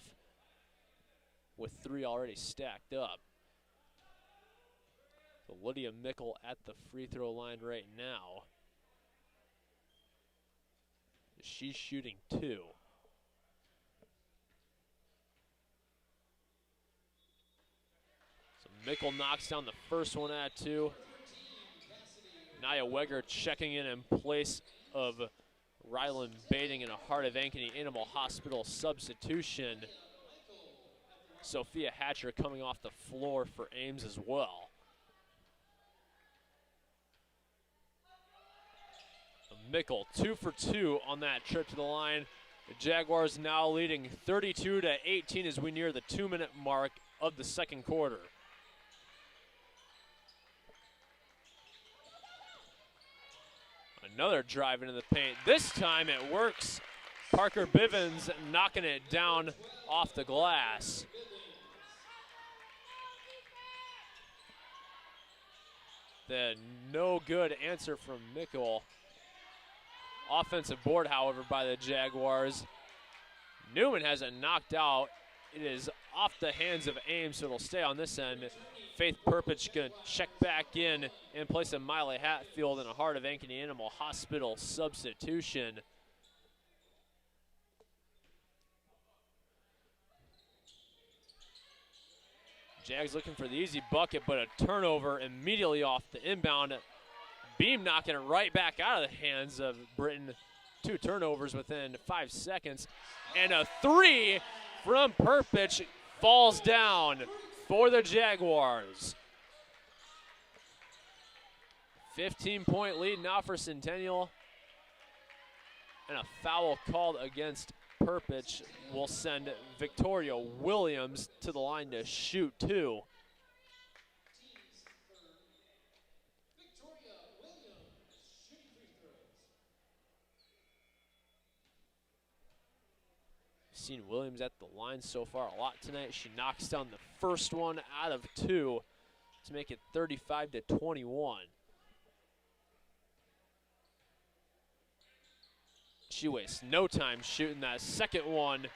with three already stacked up. So Lydia Mickle at the free throw line right now. She's shooting 2. So Mickle knocks down the first one at 2. Nia Weger checking in place of Rylan Bating in a Heart of Ankeny Animal Hospital substitution. Sophia Hatcher coming off the floor for Ames as well. Mickle 2 for 2 on that trip to the line. The Jaguars now leading 32-18 as we near the 2-minute mark of the second quarter. Another drive into the paint. This time it works. Parker Bivens knocking it down off the glass. The no good answer from Mickle. Offensive board, however, by the Jaguars. Newman has it knocked out. It is off the hands of Ames, so it'll stay on this end. Faith Perpich going to check back in place of Miley Hatfield in a Heart of Ankeny Animal Hospital substitution. Jags looking for the easy bucket, but a turnover immediately off the inbound. Beam knocking it right back out of the hands of Britton. 2 turnovers within 5 seconds. And a 3 from Perpich falls down for the Jaguars. 15-point lead now for Centennial. And a foul called against Perpich will send Victoria Williams to the line to shoot 2. Seen Williams at the line so far a lot tonight. She knocks down the first one out of 2 to make it 35-21. She wastes no time shooting that second one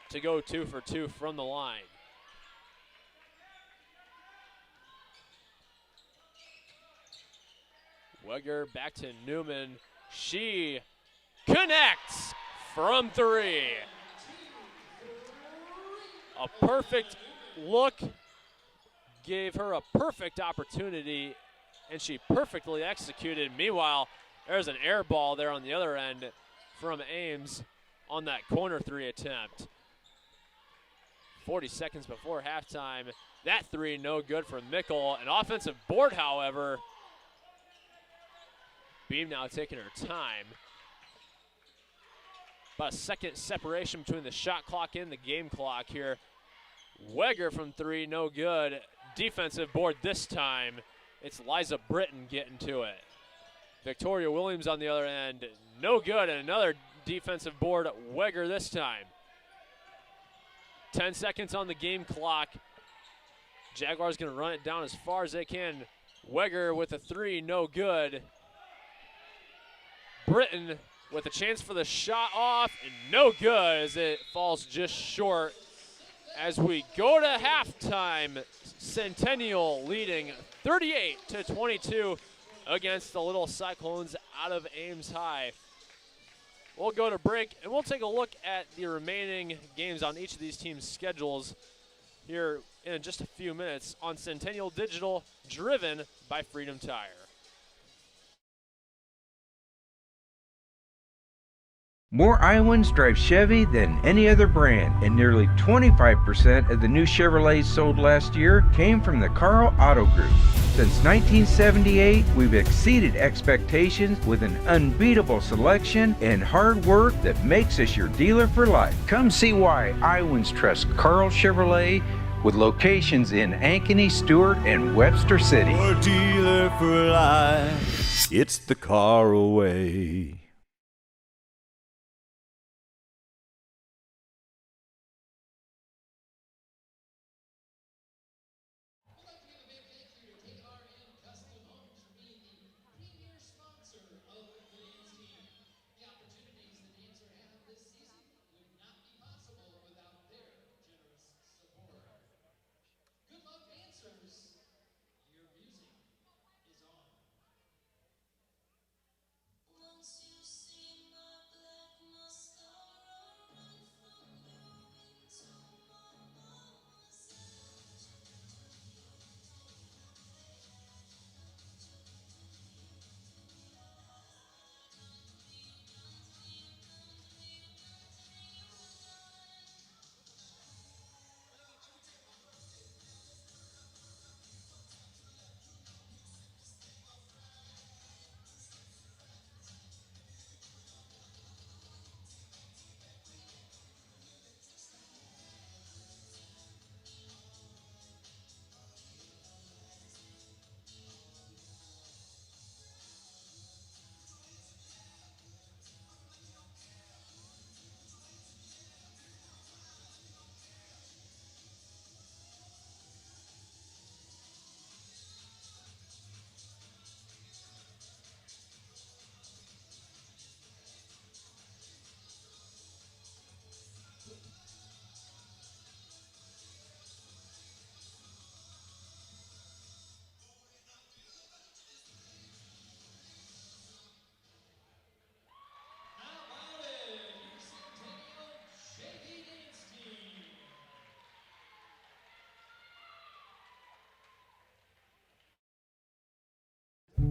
to go 2 for 2 from the line. Weger back to Newman. She connects from 3. A perfect look gave her a perfect opportunity, and she perfectly executed. Meanwhile, there's an air ball there on the other end from Ames on that corner 3 attempt. 40 seconds before halftime. That 3 no good for Mickle. An offensive board, however. Beam now taking her time. about a second separation between the shot clock and the game clock here. Weger from three, no good. Defensive board this time. It's Liza Britton getting to it. Victoria Williams on the other end, no good. And another defensive board, Weger this time. 10 seconds on the game clock. Jaguars going to run it down as far as they can. Weger with a three, no good. Britton with a chance for the shot off, and no good as it falls just short. As we go to halftime, Centennial leading 38-22 against the Little Cyclones out of Ames High. We'll go to break, and we'll take a look at the remaining games on each of these teams' schedules here in just a few minutes on Centennial Digital, driven by Freedom Tire. More Iowans drive Chevy than any other brand, and nearly 25% of the new Chevrolets sold last year came from the Carl Auto Group. Since 1978, we've exceeded expectations with an unbeatable selection and hard work that makes us your dealer for life. Come see why Iowans trust Carl Chevrolet, with locations in Ankeny, Stewart, and Webster City. Your dealer for life, it's the Carl way.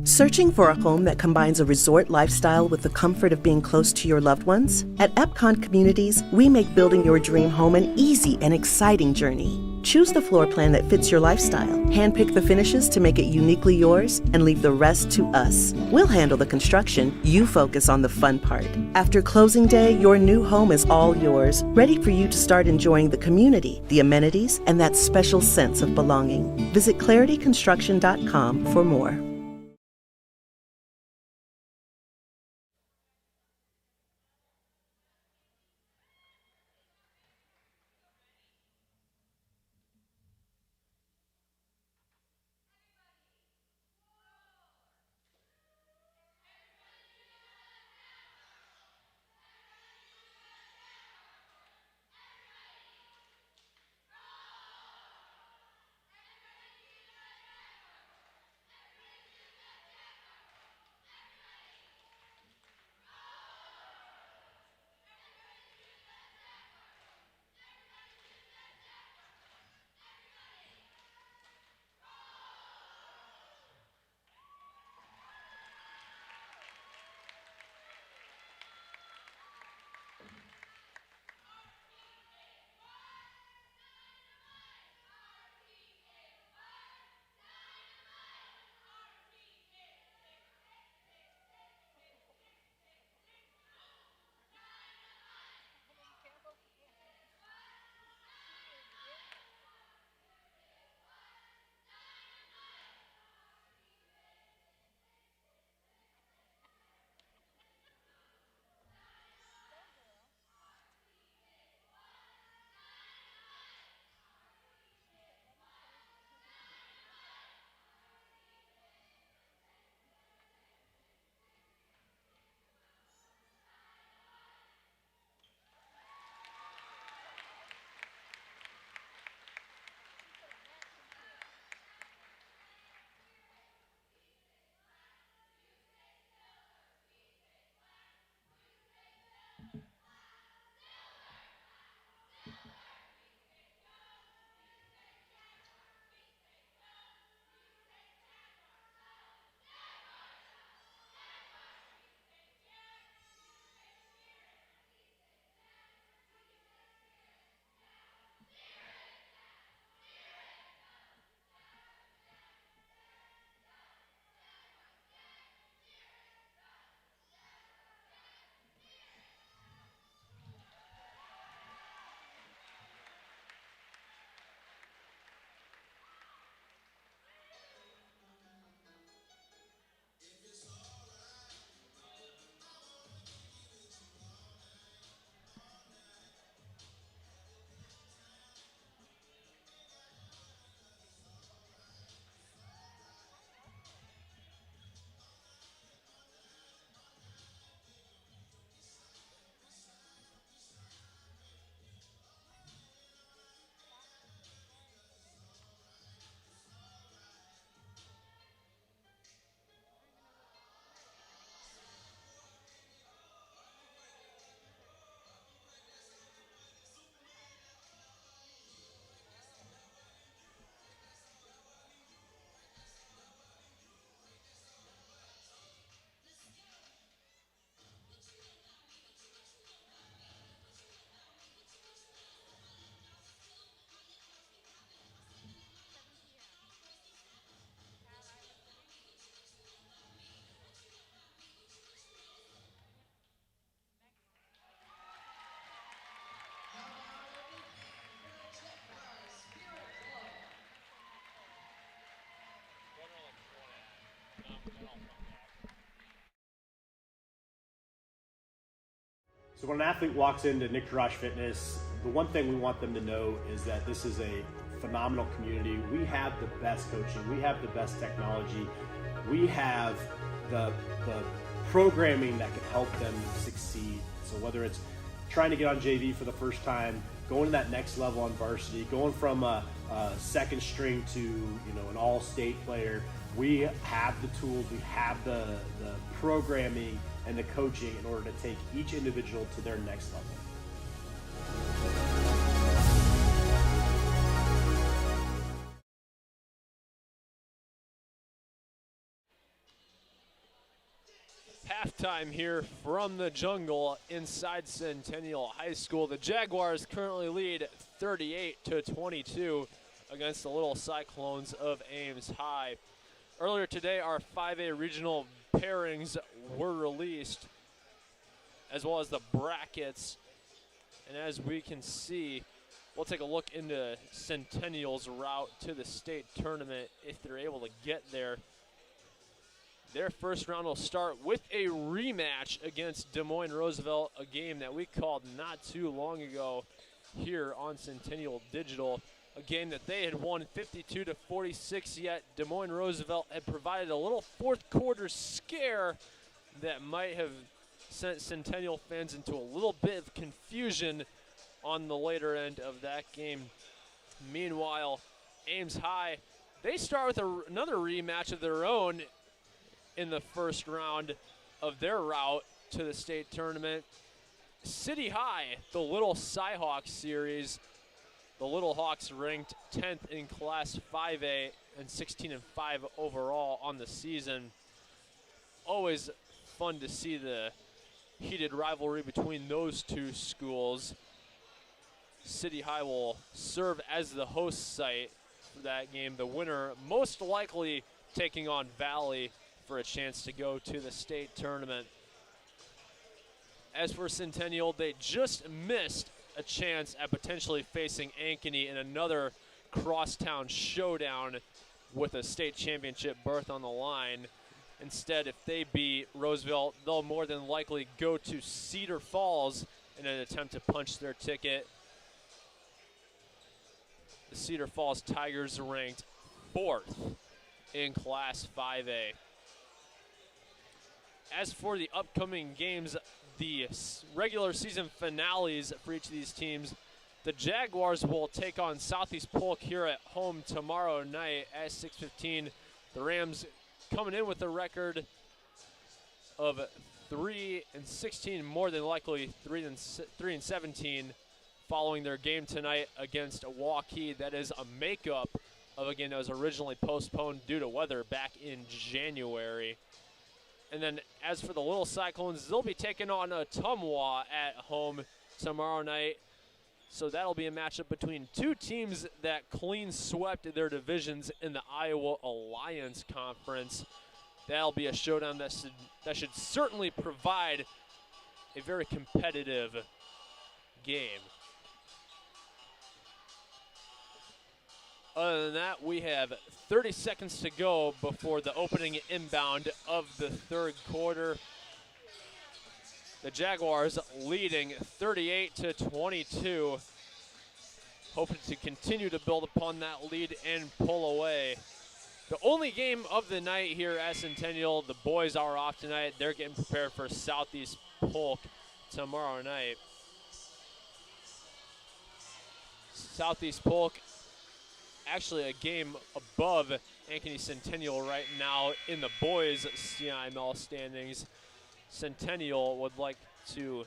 Searching for a home that combines a resort lifestyle with the comfort of being close to your loved ones? At Epcon Communities, we make building your dream home an easy and exciting journey. Choose the floor plan that fits your lifestyle, handpick the finishes to make it uniquely yours, and leave the rest to us. We'll handle the construction, you focus on the fun part. After closing day, your new home is all yours, ready for you to start enjoying the community, the amenities, and that special sense of belonging. Visit clarityconstruction.com for more. So when an athlete walks into Nick Garage Fitness, the one thing we want them to know is that this is a phenomenal community. We have the best coaching. We have the best technology. We have the programming that can help them succeed. So whether it's trying to get on JV for the first time, going to that next level on varsity, going from a second string to an all-state player, we have the tools, we have the programming and the coaching in order to take each individual to their next level. Halftime here from the jungle inside Centennial High School. The Jaguars currently lead 38-22 against the Little Cyclones of Ames High. Earlier today, our 5A regional pairings were released, as well as the brackets. And as we can see, we'll take a look into Centennial's route to the state tournament if they're able to get there. Their first round will start with a rematch against Des Moines Roosevelt, a game that we called not too long ago here on Centennial Digital. A game that they had won 52-46, yet Des Moines Roosevelt had provided a little fourth quarter scare that might have sent Centennial fans into a little bit of confusion on the later end of that game. Meanwhile, Ames High, they start with another rematch of their own in the first round of their route to the state tournament. City High, the Little Cyhawks series. The Little Hawks ranked 10th in Class 5A and 16-5 overall on the season. Always fun to see the heated rivalry between those two schools. City High will serve as the host site for that game. The winner most likely taking on Valley for a chance to go to the state tournament. As for Centennial, they just missed a chance at potentially facing Ankeny in another crosstown showdown with a state championship berth on the line. Instead, if they beat Roosevelt, they'll more than likely go to Cedar Falls in an attempt to punch their ticket. The Cedar Falls Tigers ranked 4th in Class 5A. As for the upcoming games, the regular season finales for each of these teams, the Jaguars will take on Southeast Polk here at home tomorrow night at 6:15. The Rams coming in with a record of 3-16, more than likely 3-17, following their game tonight against Waukee. That is a makeup of a game that was originally postponed due to weather back in January. And then as for the Little Cyclones, they'll be taking on Ottumwa at home tomorrow night. So that'll be a matchup between two teams that clean swept their divisions in the Iowa Alliance Conference. That'll be a showdown that should certainly provide a very competitive game. Other than that, we have 30 seconds to go before the opening inbound of the third quarter. The Jaguars leading 38-22, hoping to continue to build upon that lead and pull away. The only game of the night here at Centennial, the boys are off tonight. They're getting prepared for Southeast Polk tomorrow night. Southeast Polk, actually a game above Ankeny Centennial right now in the boys' CIML standings. Centennial would like to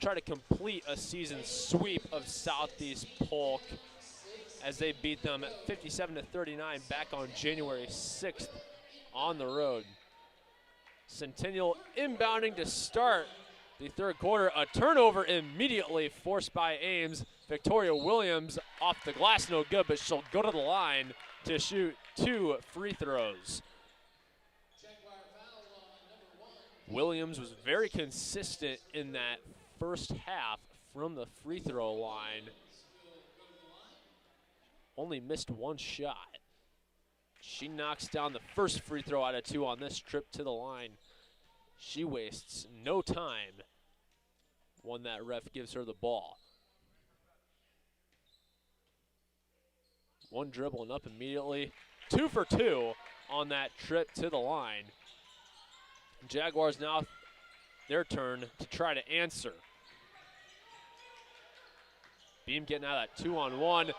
try to complete a season sweep of Southeast Polk as they beat them 57-39 back on January 6th on the road. Centennial inbounding to start the third quarter. A turnover immediately forced by Ames. Victoria Williams off the glass, no good, but she'll go to the line to shoot 2 free throws. Williams was very consistent in that first half from the free throw line. Only missed one shot. She knocks down the first free throw out of 2 on this trip to the line. She wastes no time one that ref gives her the ball. One dribble and up immediately. 2 for 2 on that trip to the line. Jaguars now their turn to try to answer. Beam getting out of that 2-on-1.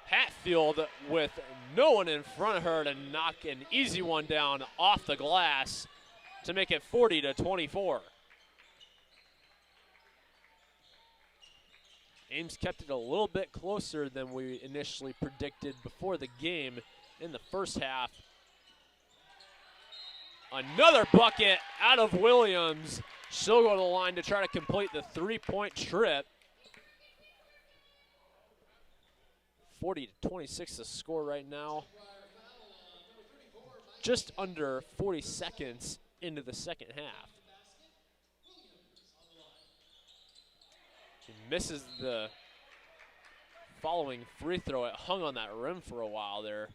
Hatfield with no one in front of her to knock an easy one down off the glass to make it 40-24. Ames kept it a little bit closer than we initially predicted before the game in the first half. Another bucket out of Williams. She'll go to the line to try to complete the three-point trip. 40-26 the score right now. Just under 40 seconds into the second half. She misses the following free throw. It hung on that rim for a while there.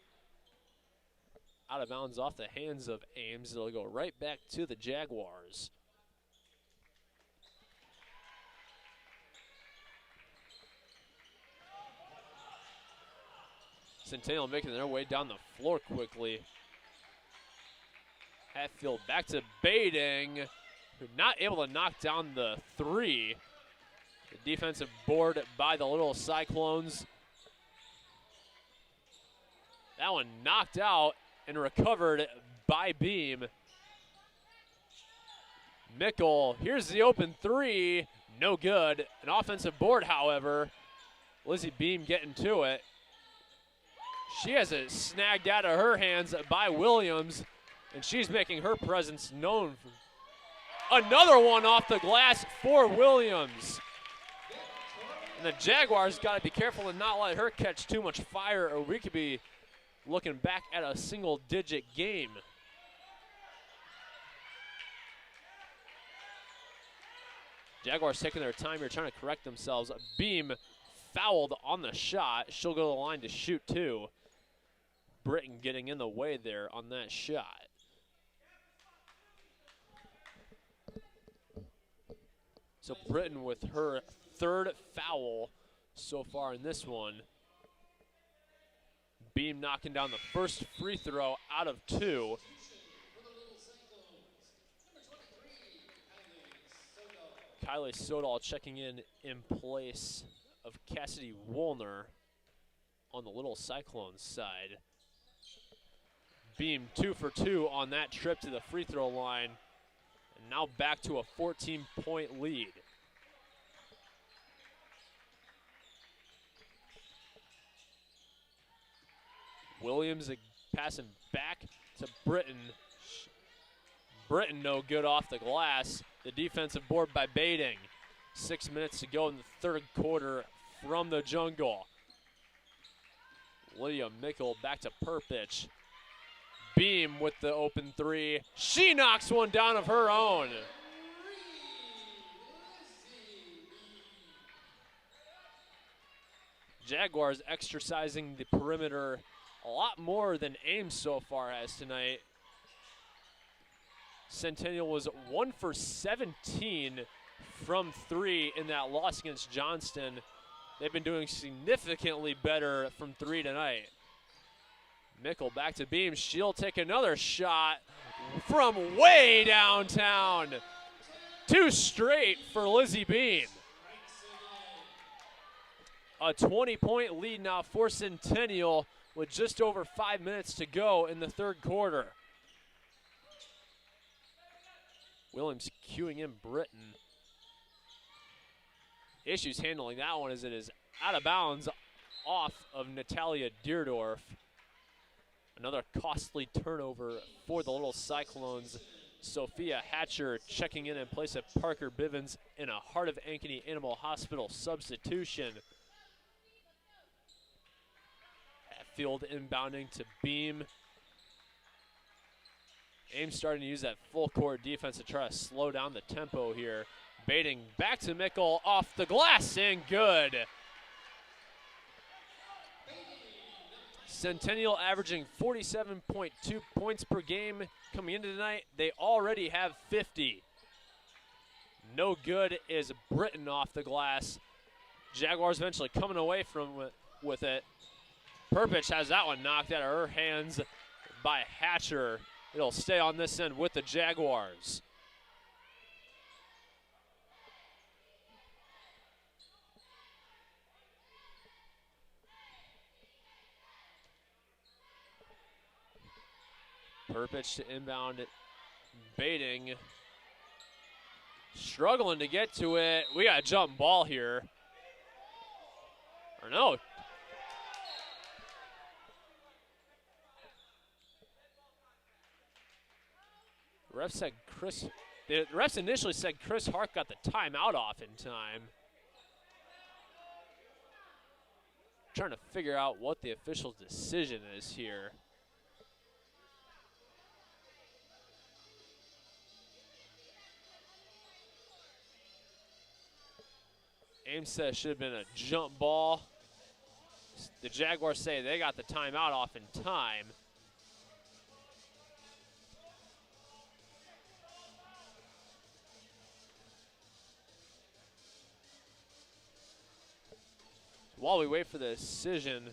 Out of bounds off the hands of Ames. It'll go right back to the Jaguars. Centennial making their way down the floor quickly. Hatfield back to Bading, who not able to knock down the three. The defensive board by the Little Cyclones. That one knocked out and recovered by Beam. Mickle, here's the open three, no good. An offensive board, however. Lizzie Beam getting to it. She has it snagged out of her hands by Williams, and she's making her presence known. Another one off the glass for Williams. And the Jaguars got to be careful and not let her catch too much fire, or we could be looking back at a single-digit game. Jaguars taking their time here, trying to correct themselves. Beam fouled on the shot. She'll go to the line to shoot two. Britton getting in the way there on that shot. So Britton with her third foul so far in this one. Beam knocking down the first free throw out of two. Kylie Sodal checking in place of Cassidy Woolner on the Little Cyclones side. Beam 2 for 2 on that trip to the free throw line. And now back to a 14-point lead. Williams passing back to Britton. Britton no good off the glass. The defensive board by Bading. 6 minutes to go in the third quarter from the jungle. Lydia Mickle back to Perpich. Beam with the open three. She knocks one down of her own. Jaguars exercising the perimeter a lot more than Ames so far has tonight. Centennial was 1 for 17 from three in that loss against Johnston. They've been doing significantly better from three tonight. Mickle back to Beam. She'll take another shot from way downtown. Two straight for Lizzie Beam. A 20-point lead now for Centennial with just over 5 minutes to go in the third quarter. Williams queuing in Britton. Issues handling that one as it is out of bounds off of Natalia Deerdorf. Another costly turnover for the Little Cyclones. Sophia Hatcher checking in place of Parker Bivens in a Heart of Ankeny Animal Hospital substitution. Hatfield inbounding to Beam. Ames starting to use that full court defense to try to slow down the tempo here. Bading back to Mickle off the glass and good. Centennial averaging 47.2 points per game coming into tonight. They already have 50. No good is Britton off the glass. Jaguars eventually coming away from with it. Perpich has that one knocked out of her hands by Hatcher. It'll stay on this end with the Jaguars. Perpich to inbound it. Baiting. Struggling to get to it. We got a jump ball here. Or no. The refs initially said Chris Hart got the timeout off in time. Trying to figure out what the official's decision is here. Ames says it should have been a jump ball. The Jaguars say they got the timeout off in time. While we wait for the decision,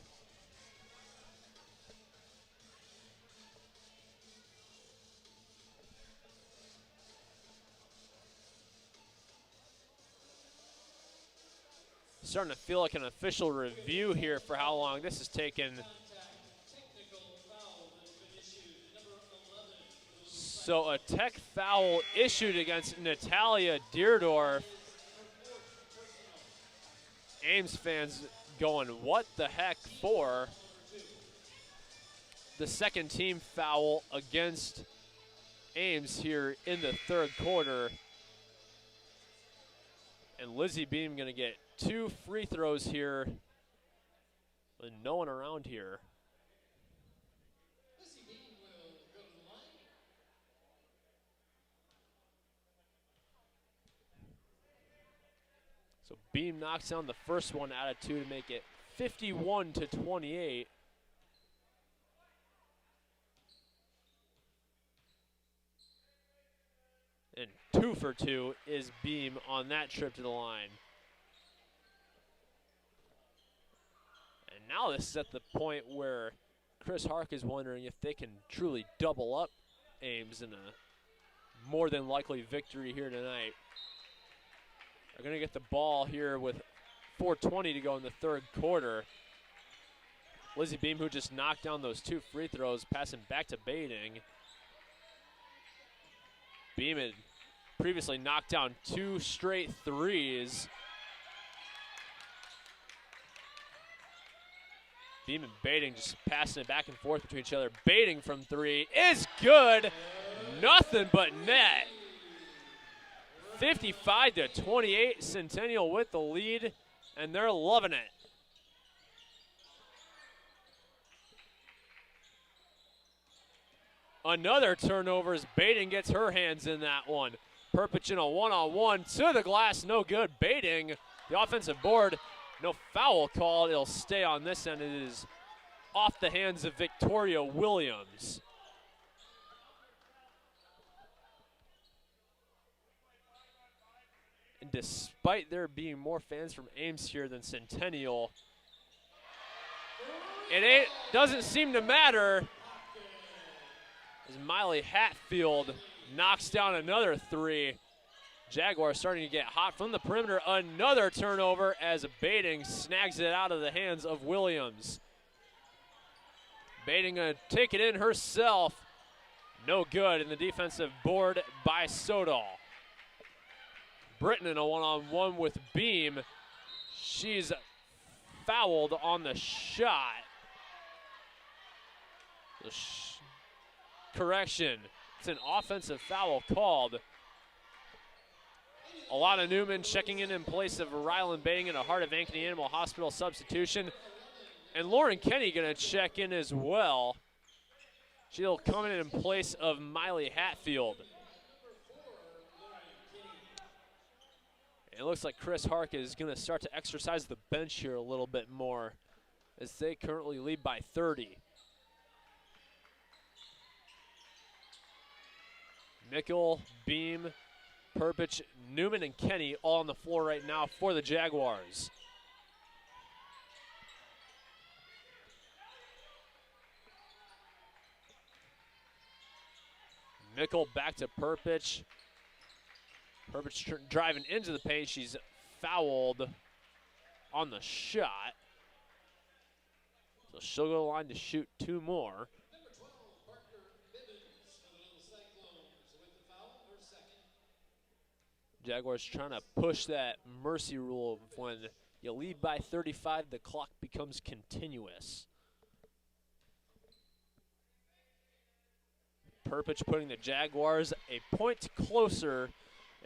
starting to feel like an official review here for how long this has taken. So a tech foul issued against Natalia Deerdorf. Ames fans going, what the heck for? The second team foul against Ames here in the third quarter. And Lizzie Beam gonna get 2 free throws here with no one around here. So Beam knocks down the first one out of 2 to make it 51-28. And 2 for 2 is Beam on that trip to the line. And now this is at the point where Chris Hark is wondering if they can truly double up Ames in a more than likely victory here tonight. They're going to get the ball here with 4:20 to go in the third quarter. Lizzie Beam, who just knocked down those 2 free throws, passing back to Baiting. Beam had previously knocked down 2 straight threes. Beam and Baiting just passing it back and forth between each other. Baiting from 3 is good. Nothing but net. 55-28, Centennial with the lead, and they're loving it. Another turnover as Baiting gets her hands in that one. Perpich in a one-on-one to the glass, no good. Baiting, the offensive board, no foul called. It'll stay on this end. It is off the hands of Victoria Williams. And despite there being more fans from Ames here than Centennial, it doesn't seem to matter as Miley Hatfield knocks down another 3. Jaguars starting to get hot from the perimeter. Another turnover as Baiting snags it out of the hands of Williams. Baiting gonna take it in herself. No good in the defensive board by Sodal. Britton in a one-on-one with Beam. She's fouled on the shot. Correction, it's an offensive foul called. Alana Newman checking in place of Rylan Baiting in a Heart of Ankeny Animal Hospital substitution. And Lauren Kenny gonna check in as well. She'll come in place of Miley Hatfield. It looks like Chris Hark is going to start to exercise the bench here a little bit more as they currently lead by 30. Mickle, Beam, Perpich, Newman, and Kenny all on the floor right now for the Jaguars. Mickle back to Perpich. Perpich driving into the paint. She's fouled on the shot. So she'll go to the line to shoot 2 more. Jaguars trying to push that mercy rule of when you lead by 35, the clock becomes continuous. Perpich putting the Jaguars a point closer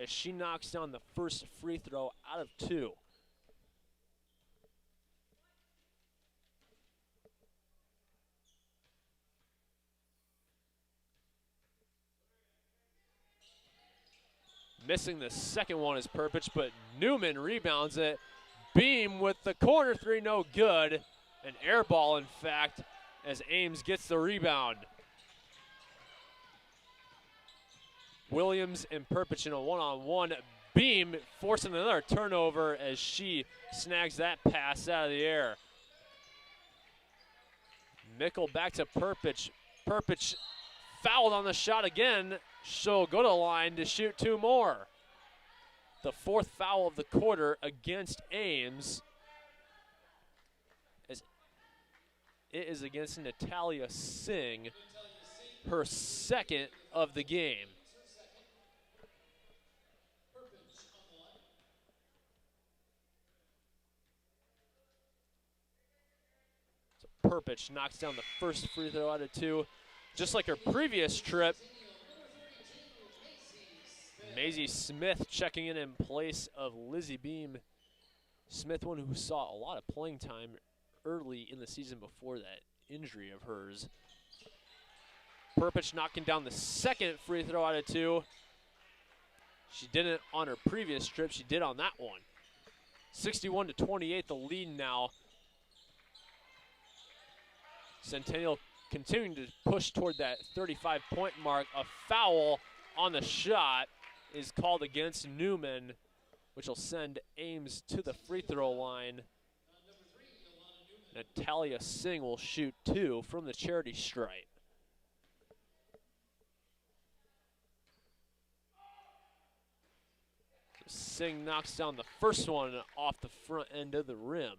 as she knocks down the first free throw out of 2. Missing the second one is Perpich, but Newman rebounds it. Beam with the corner 3, no good. An air ball, in fact, as Ames gets the rebound. Williams and Perpich in a one-on-one. Beam forcing another turnover as she snags that pass out of the air. Mickle back to Perpich. Perpich fouled on the shot again. She'll go to the line to shoot 2 more. The 4th foul of the quarter against Ames. As it is against Natalia Singh, her 2nd of the game. So Perpich knocks down the first free throw out of 2. Just like her previous trip, Maisie Smith checking in place of Lizzie Beam. Smith, one who saw a lot of playing time early in the season before that injury of hers. Perpich knocking down the 2nd free throw out of 2. She didn't on her previous trip, she did on that one. 61-28, the lead now. Centennial continuing to push toward that 35-point mark. A foul on the shot is called against Newman, which will send Ames to the free throw line. Natalia Singh will shoot 2 from the charity stripe. Singh knocks down the first one off the front end of the rim.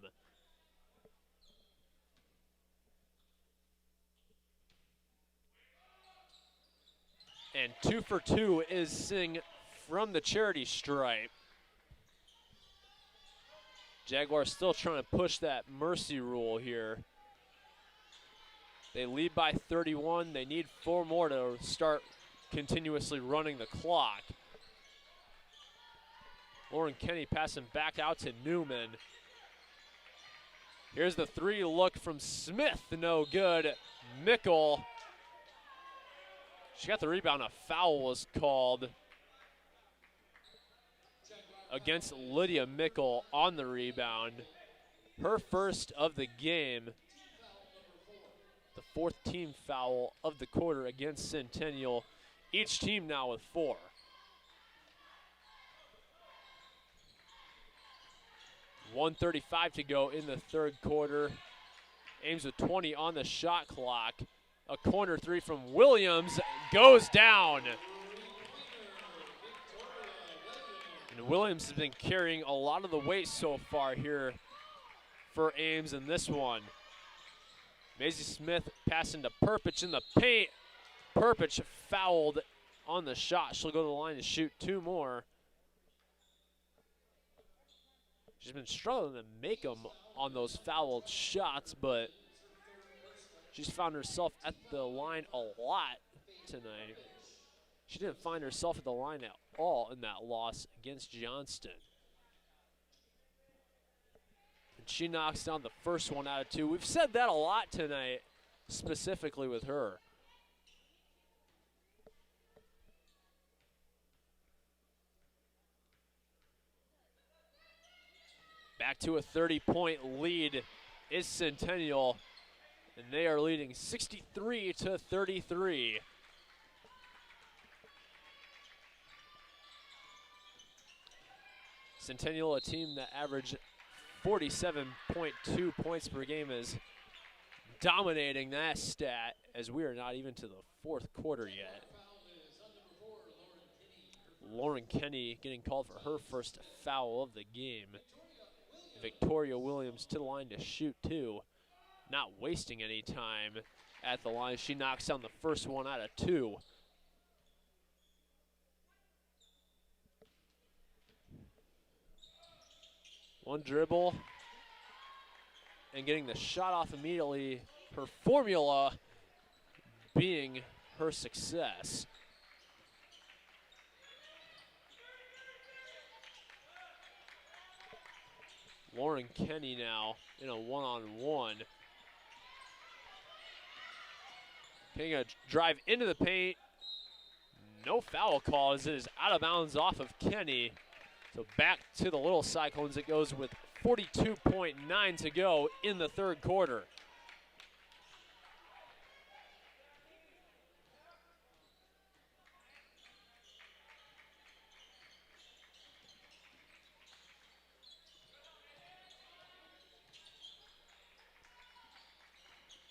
And 2 for 2 is Singh from the charity stripe. Jaguars still trying to push that mercy rule here. They lead by 31. They need 4 more to start continuously running the clock. Lauren Kenny passing back out to Newman. Here's the 3 look from Smith, no good. Mickle. She got the rebound, a foul was called against Lydia Mickle on the rebound. Her first of the game. The 4th team foul of the quarter against Centennial. Each team now with 4. .135 to go in the 3rd quarter. Ames with 20 on the shot clock. A corner 3 from Williams goes down. And Williams has been carrying a lot of the weight so far here for Ames in this one. Maisie Smith passing to Perpich in the paint. Perpich fouled on the shot. She'll go to the line to shoot 2 more. She's been struggling to make them on those fouled shots, but she's found herself at the line a lot tonight. She didn't find herself at the line at all in that loss against Johnston. And she knocks down the first one out of 2. We've said that a lot tonight, specifically with her. Back to a 30-point lead is Centennial, and they are leading 63-33. Centennial, a team that averaged 47.2 points per game, is dominating that stat as we are not even to the fourth quarter yet. Lauren Kenny getting called for her first foul of the game. Victoria Williams to the line to shoot two. Not wasting any time at the line. She knocks down the first one out of two. One dribble and getting the shot off immediately. Her formula being her success. Lauren Kenny now in a one-on-one. Getting a drive into the paint. No foul call as it is out of bounds off of Kenny. So back to the Little Cyclones. It goes with 42.9 to go in the third quarter.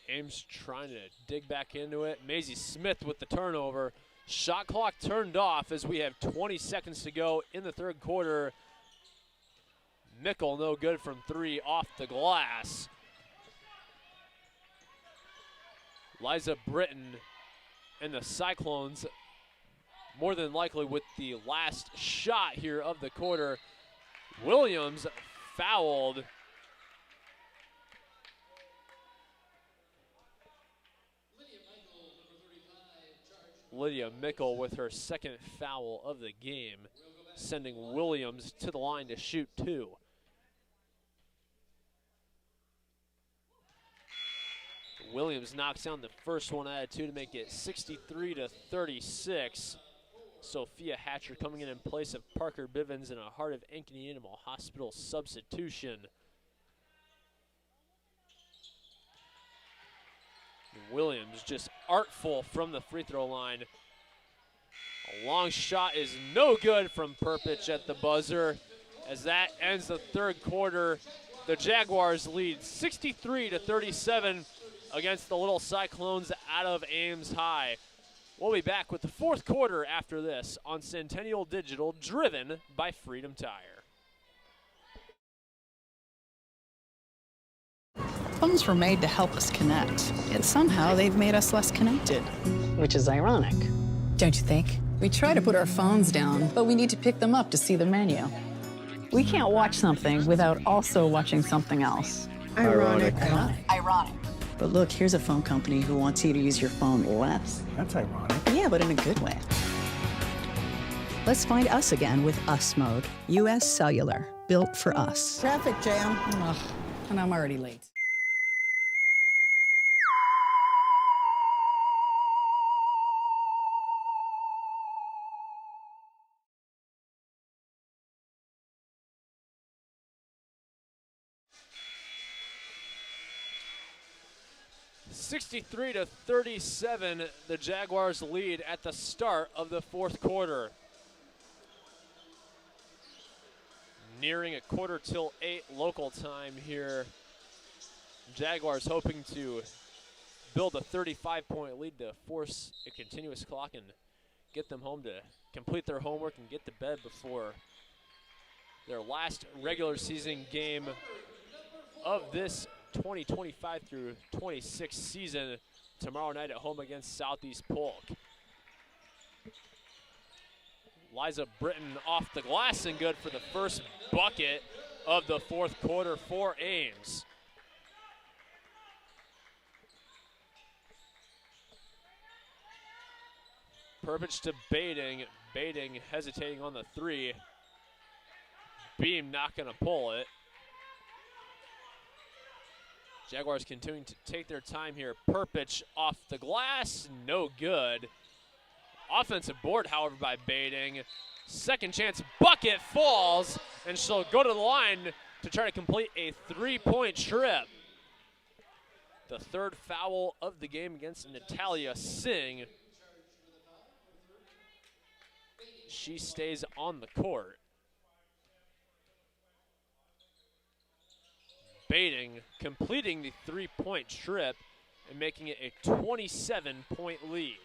Ames trying to dig back into it. Maisie Smith with the turnover. Shot clock turned off as we have 20 seconds to go in the third quarter. Mickle no good from three off the glass. Liza Britton and the Cyclones more than likely with the last shot here of the quarter. Williams fouled. Lydia Mickle with her second foul of the game, sending Williams to the line to shoot two. Williams knocks down the first one out of two to make it 63-36. Sophia Hatcher coming in place of Parker Bivens in a Heart of Ankeny Animal Hospital substitution. Williams just artful from the free throw line. A long shot is no good from Perpich at the buzzer. As that ends the third quarter, the Jaguars lead 63-37 against the Little Cyclones out of Ames High. We'll be back with the fourth quarter after this on Centennial Digital, driven by Freedom Tire. Phones were made to help us connect, yet somehow they've made us less connected. Which is ironic, don't you think? We try to put our phones down, but we need to pick them up to see the menu. We can't watch something without also watching something else. Ironic. Ironic. But look, here's a phone company who wants you to use your phone less. That's ironic. Yeah, but in a good way. Let's find us again with Us Mode. US Cellular, built for us. Traffic jam. Ugh, and I'm already late. (63-37), the Jaguars lead at the start of the fourth quarter. Nearing a 7:45 local time here. Jaguars hoping to build a 35-point lead to force a continuous clock and get them home to complete their homework and get to bed before their last regular season game of this 2025 through 26 season tomorrow night at home against Southeast Polk. Liza Britton off the glass and good for the first bucket of the fourth quarter for Ames. Perpich to Bading. Bading hesitating on the three. Beam not going to pull it. Jaguars continuing to take their time here. Perpich off the glass, no good. Offensive board, however, by Bading. Second chance bucket falls, and she'll go to the line to try to complete a three-point trip. The third foul of the game against Natalia Singh. She stays on the court. Bating completing the 3-point trip and making it a 27-point lead.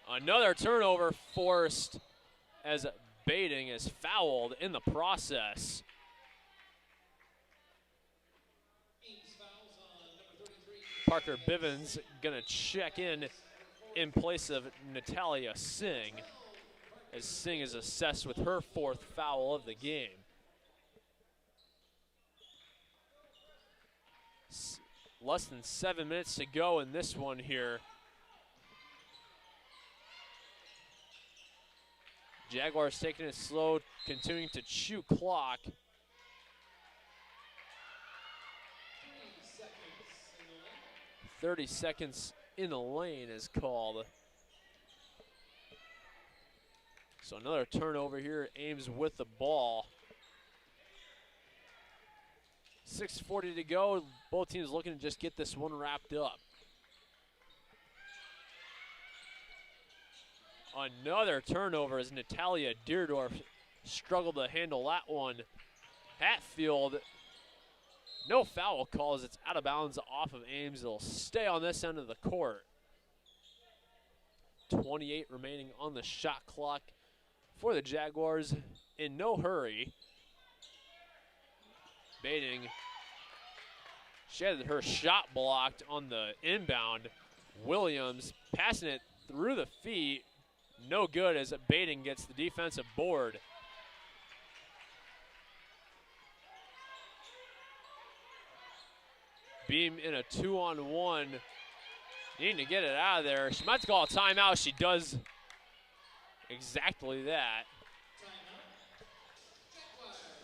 Another turnover forced as Bating is fouled in the process. Parker Bivens gonna check in place of Natalia Singh, as Singh is assessed with her 4th foul of the game. Less than 7 minutes to go in this one here. Jaguars taking it slow, continuing to chew clock. 30 seconds in the lane is called. So another turnover here. Ames with the ball. 6:40 to go. Both teams looking to just get this one wrapped up. Another turnover as Natalia Deerdorf struggled to handle that one. Hatfield, no foul calls. It's out of bounds off of Ames. It'll stay on this end of the court. 28 remaining on the shot clock for the Jaguars. In no hurry. Bating, she had her shot blocked on the inbound. Williams passing it through the feet. No good as Bating gets the defensive board. Beam in a 2-on-1. Needing to get it out of there. She might call a timeout. She does exactly that.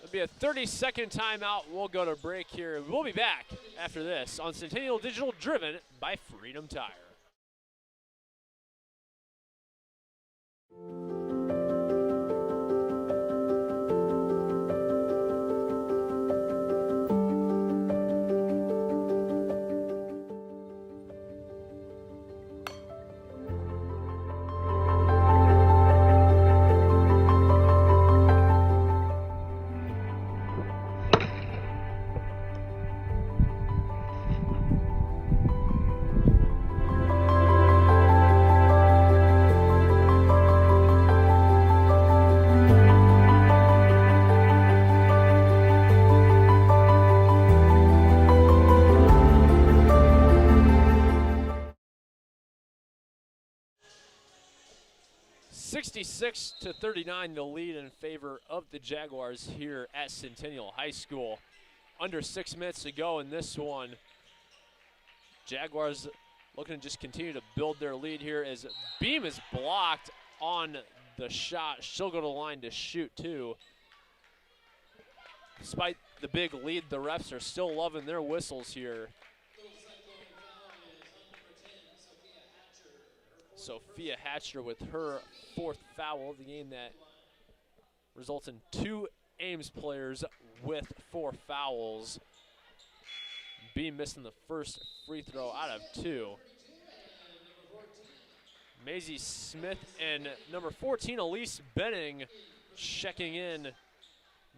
It'll be a 30-second timeout. We'll go to break here. We'll be back after this on Centennial Digital, driven by Freedom Tire. To 39, the lead in favor of the Jaguars here at Centennial High School. Under 6 minutes to go in this one. Jaguars looking to just continue to build their lead here as Beam is blocked on the shot. She'll go to the line to shoot too. Despite the big lead, the refs are still loving their whistles here. Sophia Hatcher with her 4th foul of the game. That results in 2 Ames players with 4 fouls. Beam missing the first free throw out of 2. Maisie Smith and number 14, Elise Benning, checking in.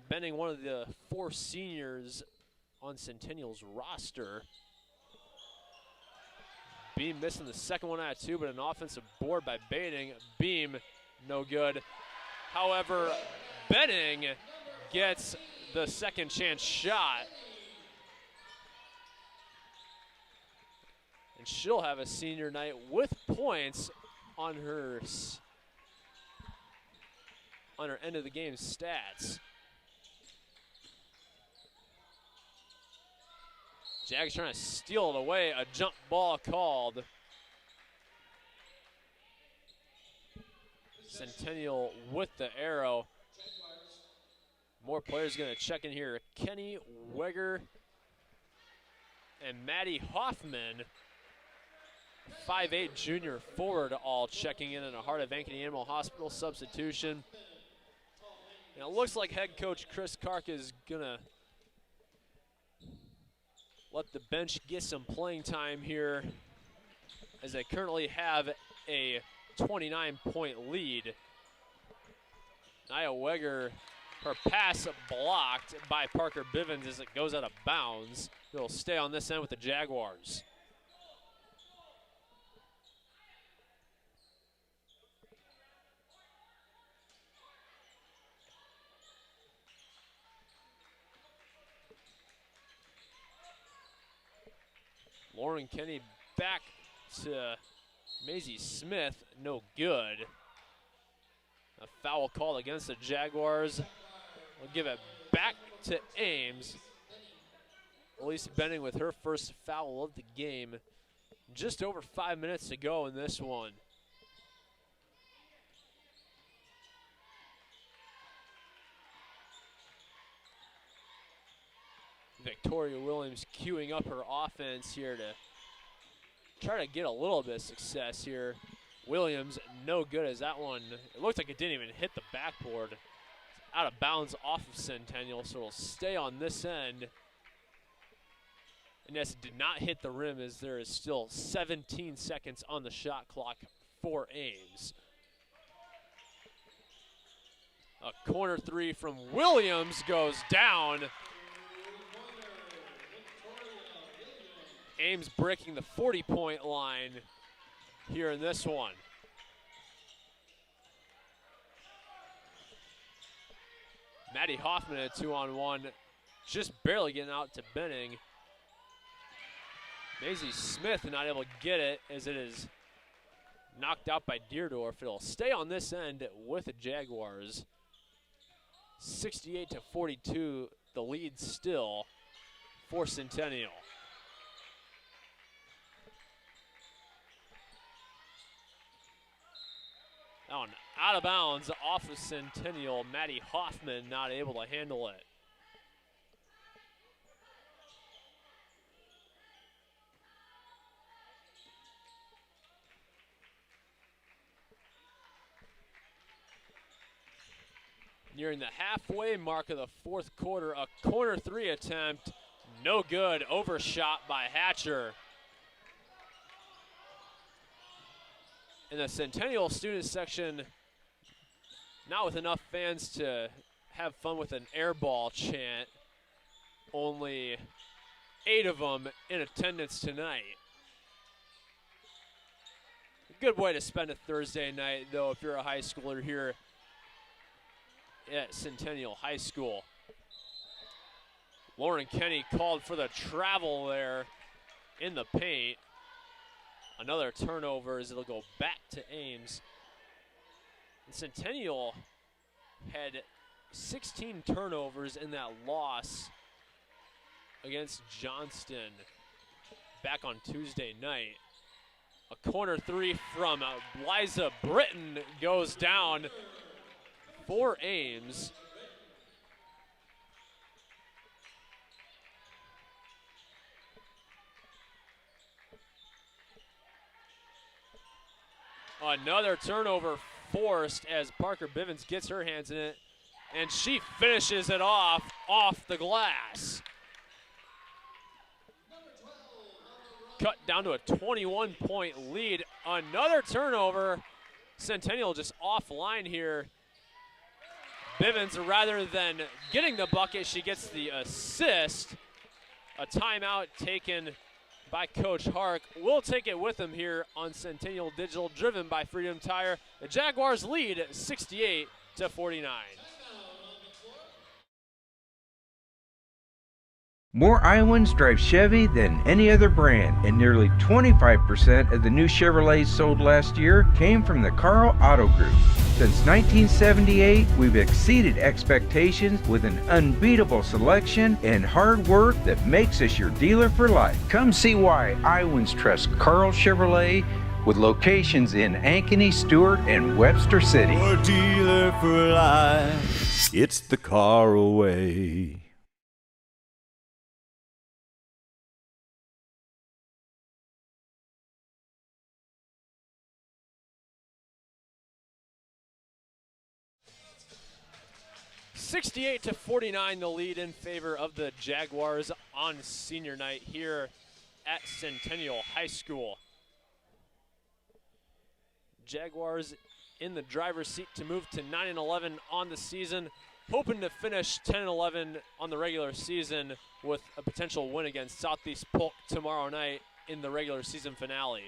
Benning, one of the 4 seniors on Centennial's roster. Beam missing the second one out of 2, but an offensive board by Bating. Beam, no good. However, Benning gets the second chance shot. And she'll have a senior night with points on her end of the game stats. Jags trying to steal it away. A jump ball called. Centennial with the arrow. More players going to check in here. Kenny Weger and Maddie Hoffman, 5'8" junior forward, all checking in a Heart of Ankeny Animal Hospital substitution. And it looks like head coach Chris Kark is going to let the bench get some playing time here as they currently have a 29-point lead. Nia Weger, her pass blocked by Parker Bivens as it goes out of bounds. It'll stay on this end with the Jaguars. Lauren Kenny back to Maisie Smith, no good. A foul called against the Jaguars. We'll give it back to Ames. Elise Benning with her first foul of the game. Just over 5 minutes to go in this one. Victoria Williams queuing up her offense here to try to get a little bit of success here. Williams, no good as that one. It looked like it didn't even hit the backboard. It's out of bounds off of Centennial, so it'll stay on this end. And yes, it did not hit the rim as there is still 17 seconds on the shot clock for Ames. A corner three from Williams goes down. Ames breaking the 40-point line here in this one. Maddie Hoffman at 2-on-1, just barely getting out to Benning. Maisie Smith not able to get it as it is knocked out by Deerdorf. It'll stay on this end with the Jaguars. 68-42, the lead still for Centennial. On out of bounds off of Centennial. Maddie Hoffman not able to handle it. Nearing the halfway mark of the fourth quarter, a corner three attempt, no good, overshot by Hatcher. In the Centennial student section, not with enough fans to have fun with an air ball chant. Only 8 of them in attendance tonight. A good way to spend a Thursday night, though, if you're a high schooler here at Centennial High School. Lauren Kenny called for the travel there in the paint. Another turnover as it'll go back to Ames. And Centennial had 16 turnovers in that loss against Johnston back on Tuesday night. A corner three from Liza Britton goes down for Ames. Another turnover forced as Parker Bivens gets her hands in it, and she finishes it off the glass. Cut down to a 21-point lead. Another turnover. Centennial just offline here. Bivens, rather than getting the bucket, she gets the assist. A timeout taken by Coach Hark. We'll take it with him here on Centennial Digital, driven by Freedom Tire. The Jaguars lead 68-49. More Iowans drive Chevy than any other brand, and nearly 25% of the new Chevrolets sold last year came from the Carl Auto Group. Since 1978, we've exceeded expectations with an unbeatable selection and hard work that makes us your dealer for life. Come see why Iowans trust Carl Chevrolet, with locations in Ankeny, Stewart, and Webster City. Your dealer for life, it's the Carl way. (68-49) the lead in favor of the Jaguars on senior night here at Centennial High School. Jaguars in the driver's seat to move to 9-11 on the season, hoping to finish 10-11 on the regular season with a potential win against Southeast Polk tomorrow night in the regular season finale.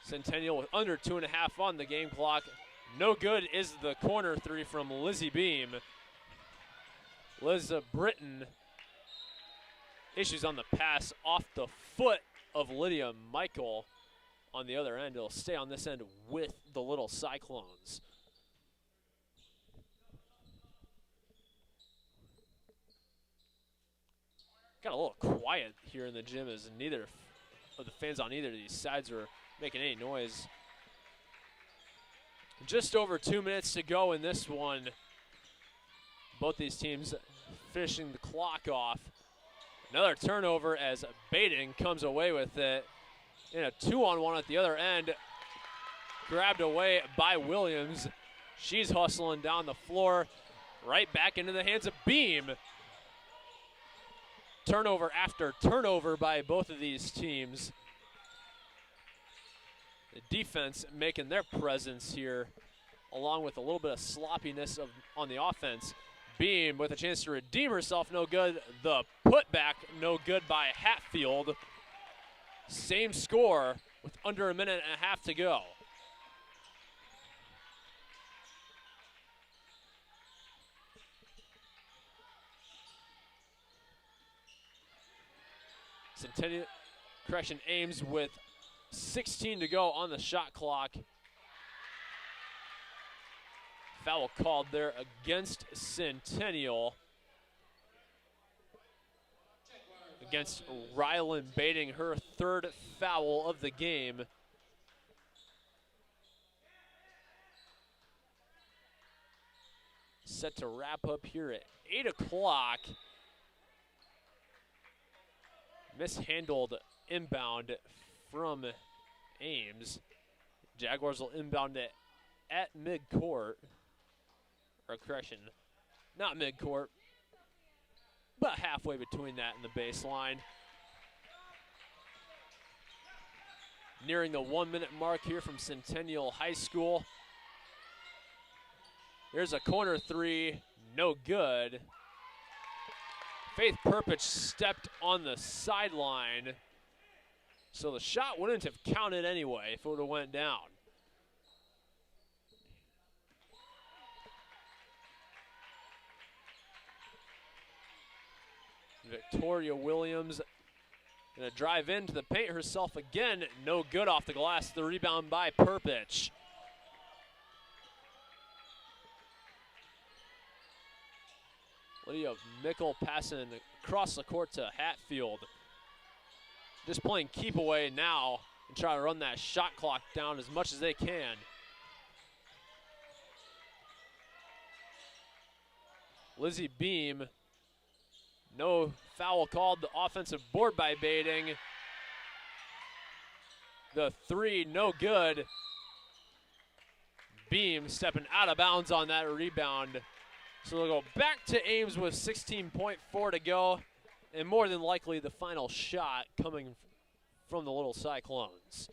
Centennial with under 2.5 on the game clock. No good is the corner three from Lizzie Beam. Liza Britton issues on the pass off the foot of Lydia Michael on the other end. It'll stay on this end with the Little Cyclones. Got a little quiet here in the gym as neither of the fans on either of these sides were making any noise. Just over 2 minutes to go in this one. Both these teams finishing the clock off. Another turnover as Baden comes away with it in a 2-on-1 at the other end. Grabbed away by Williams. She's hustling down the floor, right back into the hands of Beam. Turnover after turnover by both of these teams. The defense making their presence here, along with a little bit of sloppiness on the offense. Beam with a chance to redeem herself, no good. The putback, no good by Hatfield. Same score with under a minute and a half to go. Centennial, Ames with 16 to go on the shot clock. Foul called there against Centennial. Against Rylan Bating, her third foul of the game. Set to wrap up here at 8 o'clock. Mishandled inbound from Ames. Jaguars will inbound it at midcourt. Or correction, not midcourt, but halfway between that and the baseline. Nearing the 1 minute mark here from Centennial High School. Here's a corner three, no good. Faith Perpich stepped on the sideline, so the shot wouldn't have counted anyway if it would have went down. Victoria Williams gonna drive into the paint herself again. No good off the glass. The rebound by Perpich. Lydia Mickle passing across the court to Hatfield. Just playing keep away now and try to run that shot clock down as much as they can. Lizzie Beam. No foul called. The offensive board by Bating. The three, no good. Beam stepping out of bounds on that rebound. So they'll go back to Ames with 16.4 to go. And more than likely the final shot coming from the Little Cyclones.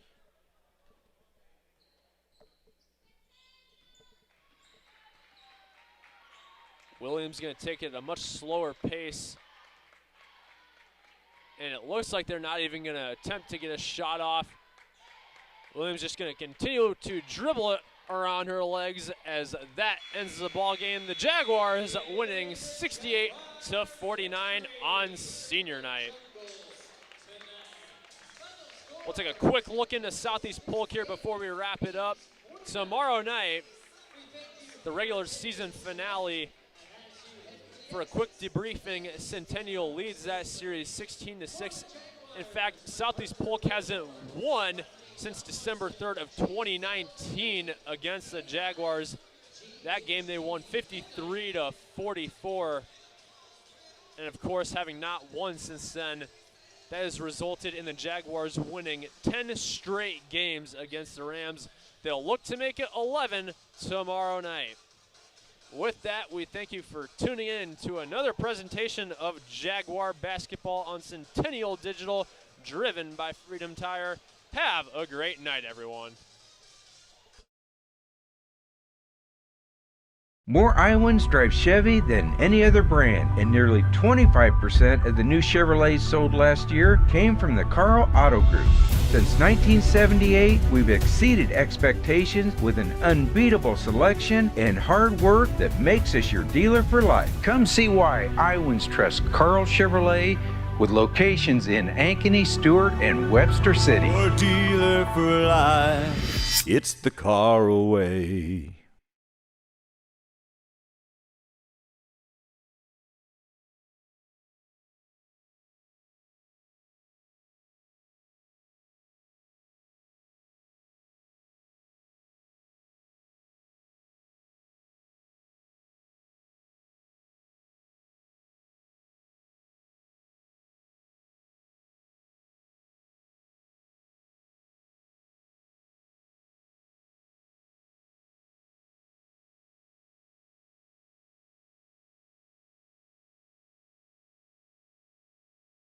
Williams going to take it at a much slower pace. And it looks like they're not even going to attempt to get a shot off. Williams just going to continue to dribble it around her legs as that ends the ball game. The Jaguars winning 68-49 on senior night. We'll take a quick look into Southeast Polk here before we wrap it up. Tomorrow night, the regular season finale. For a quick debriefing, Centennial leads that series 16-6. In fact, Southeast Polk hasn't won since December 3rd of 2019 against the Jaguars. That game they won 53-44. And of course, having not won since then, that has resulted in the Jaguars winning 10 straight games against the Rams. They'll look to make it 11 tomorrow night. With that, we thank you for tuning in to another presentation of Jaguar basketball on Centennial Digital, driven by Freedom Tire. Have a great night, everyone. More Iowans drive Chevy than any other brand, and nearly 25% of the new Chevrolets sold last year came from the Carl Auto Group. Since 1978, we've exceeded expectations with an unbeatable selection and hard work that makes us your dealer for life. Come see why Iowans trust Carl Chevrolet, with locations in Ankeny, Stewart, and Webster City. Your dealer for life. It's the car away.